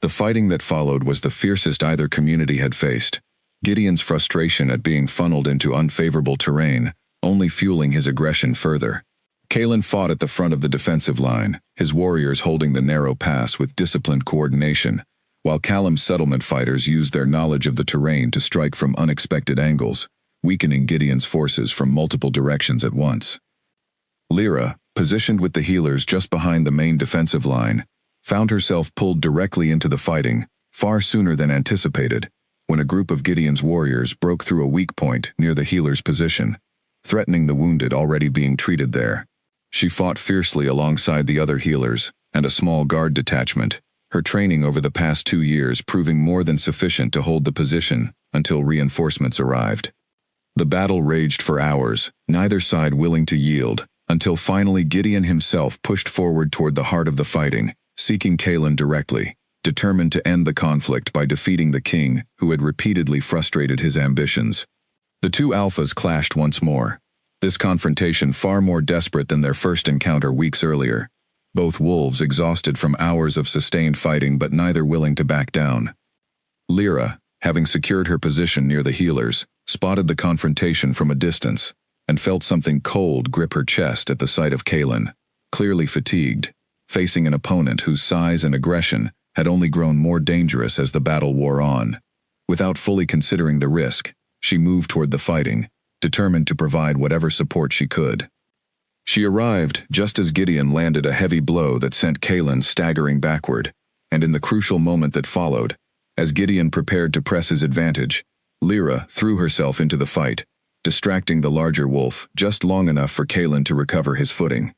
The fighting that followed was the fiercest either community had faced, Gideon's frustration at being funneled into unfavorable terrain only fueling his aggression further. Kalen fought at the front of the defensive line, his warriors holding the narrow pass with disciplined coordination, while Callum's settlement fighters used their knowledge of the terrain to strike from unexpected angles, weakening Gideon's forces from multiple directions at once. Lyra, positioned with the healers just behind the main defensive line, found herself pulled directly into the fighting, far sooner than anticipated, when a group of Gideon's warriors broke through a weak point near the healer's position, threatening the wounded already being treated there. She fought fiercely alongside the other healers and a small guard detachment, her training over the past 2 years proving more than sufficient to hold the position until reinforcements arrived. The battle raged for hours, neither side willing to yield, until finally Gideon himself pushed forward toward the heart of the fighting, seeking Kalen directly, determined to end the conflict by defeating the king who had repeatedly frustrated his ambitions. The two alphas clashed once more, this confrontation far more desperate than their first encounter weeks earlier. Both wolves exhausted from hours of sustained fighting but neither willing to back down. Lyra, having secured her position near the healers, spotted the confrontation from a distance, and felt something cold grip her chest at the sight of Kalen, clearly fatigued, facing an opponent whose size and aggression had only grown more dangerous as the battle wore on. Without fully considering the risk, she moved toward the fighting, determined to provide whatever support she could. She arrived just as Gideon landed a heavy blow that sent Kalen staggering backward, and in the crucial moment that followed, as Gideon prepared to press his advantage, Lyra threw herself into the fight, distracting the larger wolf just long enough for Kalen to recover his footing.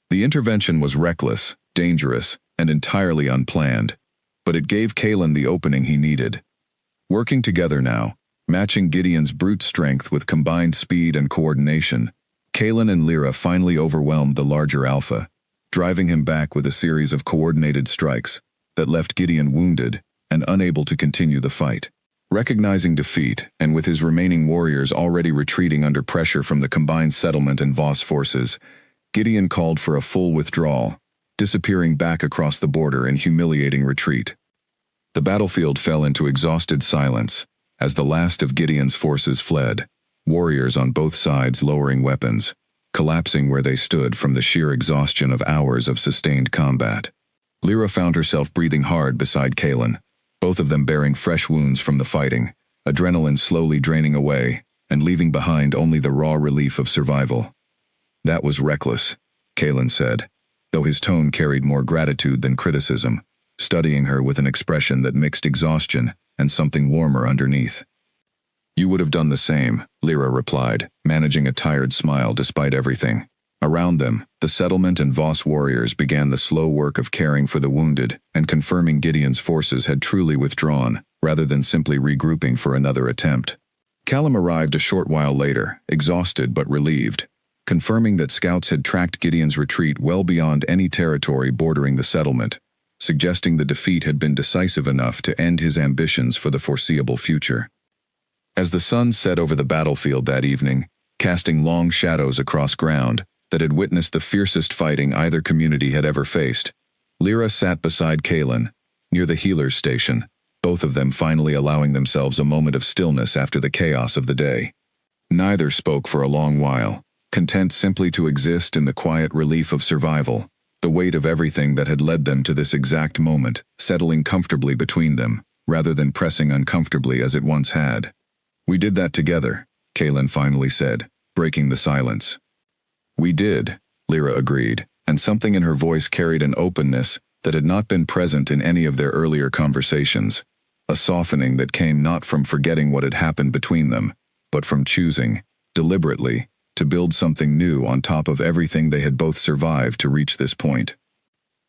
The intervention was reckless, dangerous, and entirely unplanned, but it gave Kalen the opening he needed. Working together now, matching Gideon's brute strength with combined speed and coordination, Kalen and Lyra finally overwhelmed the larger alpha, driving him back with a series of coordinated strikes that left Gideon wounded and unable to continue the fight. Recognizing defeat, and with his remaining warriors already retreating under pressure from the combined settlement and Voss forces, Gideon called for a full withdrawal, disappearing back across the border in humiliating retreat. The battlefield fell into exhausted silence as the last of Gideon's forces fled, warriors on both sides lowering weapons, collapsing where they stood from the sheer exhaustion of hours of sustained combat. Lyra found herself breathing hard beside Kalen, both of them bearing fresh wounds from the fighting, adrenaline slowly draining away and leaving behind only the raw relief of survival. "That was reckless," Kalen said, though his tone carried more gratitude than criticism, studying her with an expression that mixed exhaustion and something warmer underneath. "You would have done the same," Lyra replied, managing a tired smile despite everything. Around them, the settlement and Voss warriors began the slow work of caring for the wounded and confirming Gideon's forces had truly withdrawn, rather than simply regrouping for another attempt. Callum arrived a short while later, exhausted but relieved, confirming that scouts had tracked Gideon's retreat well beyond any territory bordering the settlement, suggesting the defeat had been decisive enough to end his ambitions for the foreseeable future. As the sun set over the battlefield that evening, casting long shadows across ground that had witnessed the fiercest fighting either community had ever faced, Lyra sat beside Kalen, near the healer's station, both of them finally allowing themselves a moment of stillness after the chaos of the day. Neither spoke for a long while, content simply to exist in the quiet relief of survival, the weight of everything that had led them to this exact moment settling comfortably between them, rather than pressing uncomfortably as it once had. "We did that together," Kalen finally said, breaking the silence. "We did," Lyra agreed, and something in her voice carried an openness that had not been present in any of their earlier conversations, a softening that came not from forgetting what had happened between them, but from choosing, deliberately, to build something new on top of everything they had both survived to reach this point.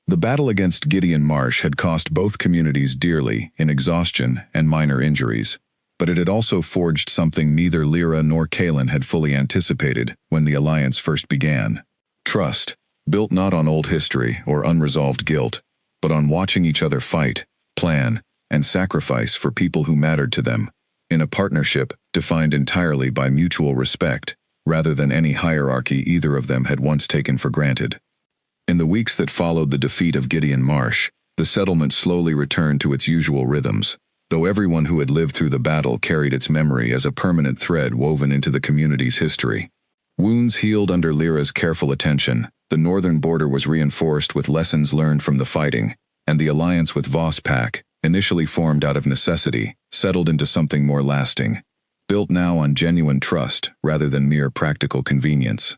The battle against Gideon Marsh had cost both communities dearly in exhaustion and minor injuries, but it had also forged something neither Lyra nor Kalen had fully anticipated when the alliance first began. Trust, built not on old history or unresolved guilt, but on watching each other fight, plan, and sacrifice for people who mattered to them, in a partnership defined entirely by mutual respect, rather than any hierarchy either of them had once taken for granted. In the weeks that followed the defeat of Gideon Marsh, the settlement slowly returned to its usual rhythms, though everyone who had lived through the battle carried its memory as a permanent thread woven into the community's history. Wounds healed under Lyra's careful attention, the northern border was reinforced with lessons learned from the fighting, and the alliance with Voss Pack, initially formed out of necessity, settled into something more lasting, built now on genuine trust rather than mere practical convenience.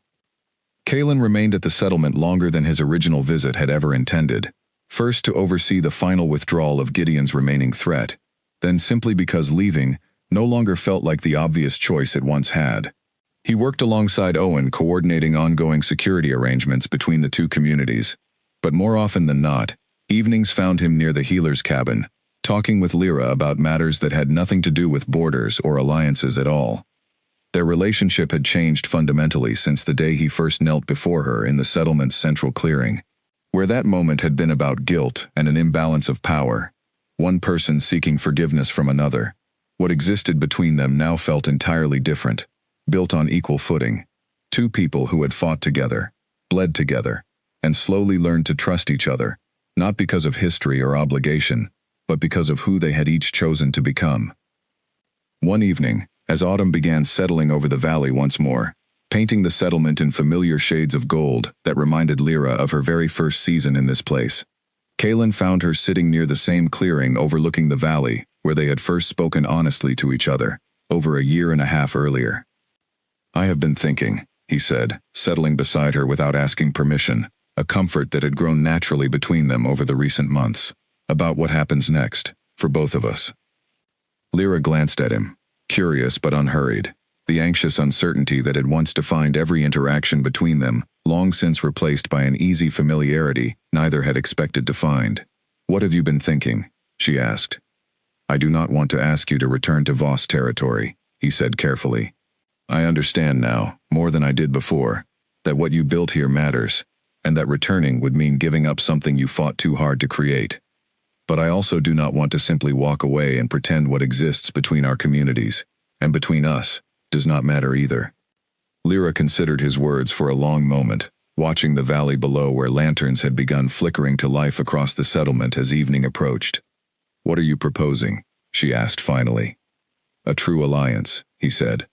Kalen remained at the settlement longer than his original visit had ever intended, first to oversee the final withdrawal of Gideon's remaining threat, then simply because leaving no longer felt like the obvious choice it once had. He worked alongside Owen coordinating ongoing security arrangements between the two communities, but more often than not, evenings found him near the healer's cabin, talking with Lyra about matters that had nothing to do with borders or alliances at all. Their relationship had changed fundamentally since the day he first knelt before her in the settlement's central clearing, where that moment had been about guilt and an imbalance of power, one person seeking forgiveness from another. What existed between them now felt entirely different, built on equal footing. Two people who had fought together, bled together, and slowly learned to trust each other, not because of history or obligation, but because of who they had each chosen to become. One evening, as autumn began settling over the valley once more, painting the settlement in familiar shades of gold that reminded Lyra of her very first season in this place, Kalen found her sitting near the same clearing overlooking the valley where they had first spoken honestly to each other, over a year and a half earlier. "I have been thinking," he said, settling beside her without asking permission, a comfort that had grown naturally between them over the recent months, "about what happens next, for both of us." Lyra glanced at him, curious but unhurried, the anxious uncertainty that had once defined every interaction between them, long since replaced by an easy familiarity neither had expected to find. "What have you been thinking?" she asked. "I do not want to ask you to return to Voss territory," he said carefully. "I understand now, more than I did before, that what you built here matters, and that returning would mean giving up something you fought too hard to create. But I also do not want to simply walk away and pretend what exists between our communities, and between us, does not matter either. Lyra considered his words for a long moment, watching the valley below where lanterns had begun flickering to life across the settlement as evening approached. "What are you proposing?" she asked finally. "A true alliance," he said.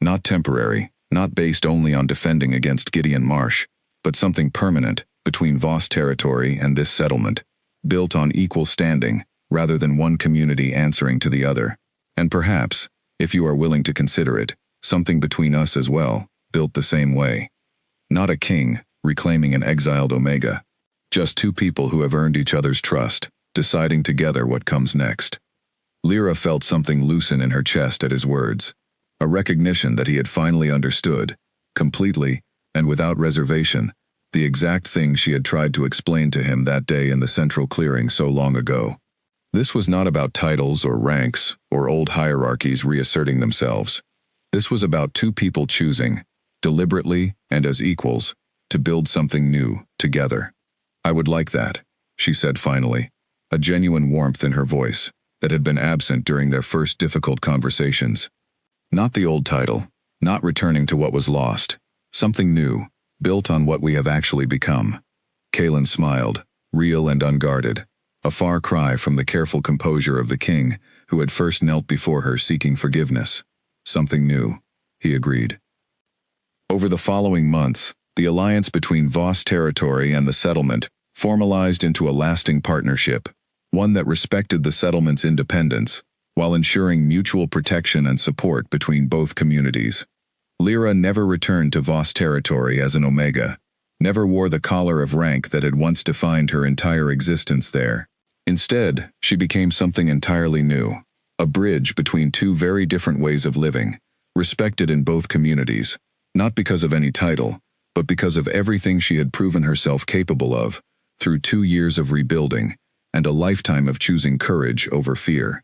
"Not temporary, not based only on defending against Gideon Marsh, but something permanent between Voss territory and this settlement, built on equal standing, rather than one community answering to the other. And perhaps, if you are willing to consider it, something between us as well, built the same way. Not a king, reclaiming an exiled Omega. Just two people who have earned each other's trust, deciding together what comes next." Lyra felt something loosen in her chest at his words, a recognition that he had finally understood, completely, and without reservation, the exact thing she had tried to explain to him that day in the central clearing so long ago. This was not about titles or ranks or old hierarchies reasserting themselves. This was about two people choosing, deliberately and as equals, to build something new, together. "I would like that," she said finally, a genuine warmth in her voice that had been absent during their first difficult conversations. "Not the old title, not returning to what was lost. Something new, built on what we have actually become." Kaelin smiled, real and unguarded, a far cry from the careful composure of the king who had first knelt before her seeking forgiveness. "Something new," he agreed. Over the following months, the alliance between Voss territory and the settlement formalized into a lasting partnership, one that respected the settlement's independence, while ensuring mutual protection and support between both communities. Lyra never returned to Voss territory as an Omega, never wore the collar of rank that had once defined her entire existence there. Instead, she became something entirely new, a bridge between two very different ways of living, respected in both communities, not because of any title, but because of everything she had proven herself capable of, through 2 years of rebuilding, and a lifetime of choosing courage over fear.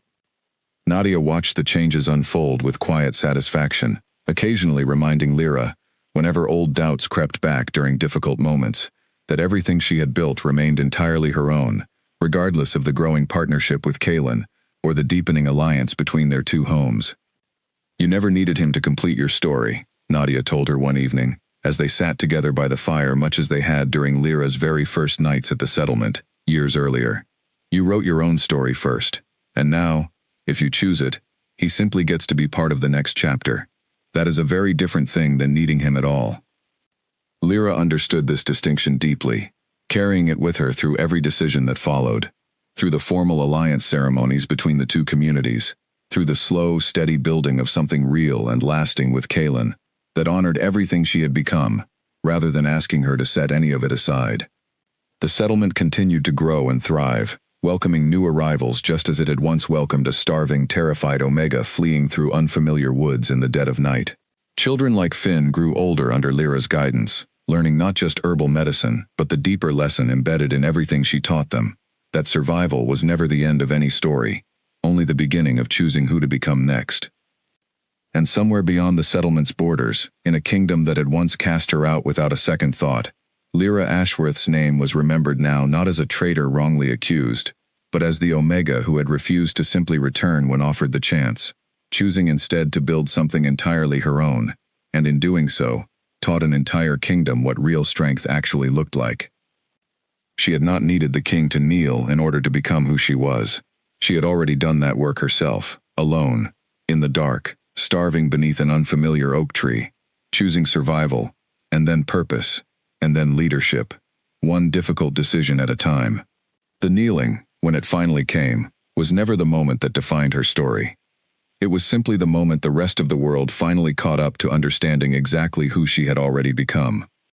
Nadia watched the changes unfold with quiet satisfaction, occasionally reminding Lyra, whenever old doubts crept back during difficult moments, that everything she had built remained entirely her own, regardless of the growing partnership with Kaelin, or the deepening alliance between their two homes. "You never needed him to complete your story," Nadia told her one evening, as they sat together by the fire much as they had during Lyra's very first nights at the settlement, years earlier. "You wrote your own story first, and now, if you choose it, he simply gets to be part of the next chapter. That is a very different thing than needing him at all." Lyra understood this distinction deeply, carrying it with her through every decision that followed, through the formal alliance ceremonies between the two communities, through the slow, steady building of something real and lasting with Kaelin, that honored everything she had become, rather than asking her to set any of it aside. The settlement continued to grow and thrive, welcoming new arrivals just as it had once welcomed a starving, terrified Omega fleeing through unfamiliar woods in the dead of night. Children like Finn grew older under Lyra's guidance, learning not just herbal medicine, but the deeper lesson embedded in everything she taught them, that survival was never the end of any story, only the beginning of choosing who to become next. And somewhere beyond the settlement's borders, in a kingdom that had once cast her out without a second thought, Lyra Ashworth's name was remembered now not as a traitor wrongly accused, but as the Omega who had refused to simply return when offered the chance, choosing instead to build something entirely her own, and in doing so, taught an entire kingdom what real strength actually looked like. She had not needed the king to kneel in order to become who she was. She had already done that work herself, alone, in the dark, starving beneath an unfamiliar oak tree, choosing survival, and then purpose, and then leadership, one difficult decision at a time. The kneeling, when it finally came, was never the moment that defined her story. It was simply the moment the rest of the world finally caught up to understanding exactly who she had already become.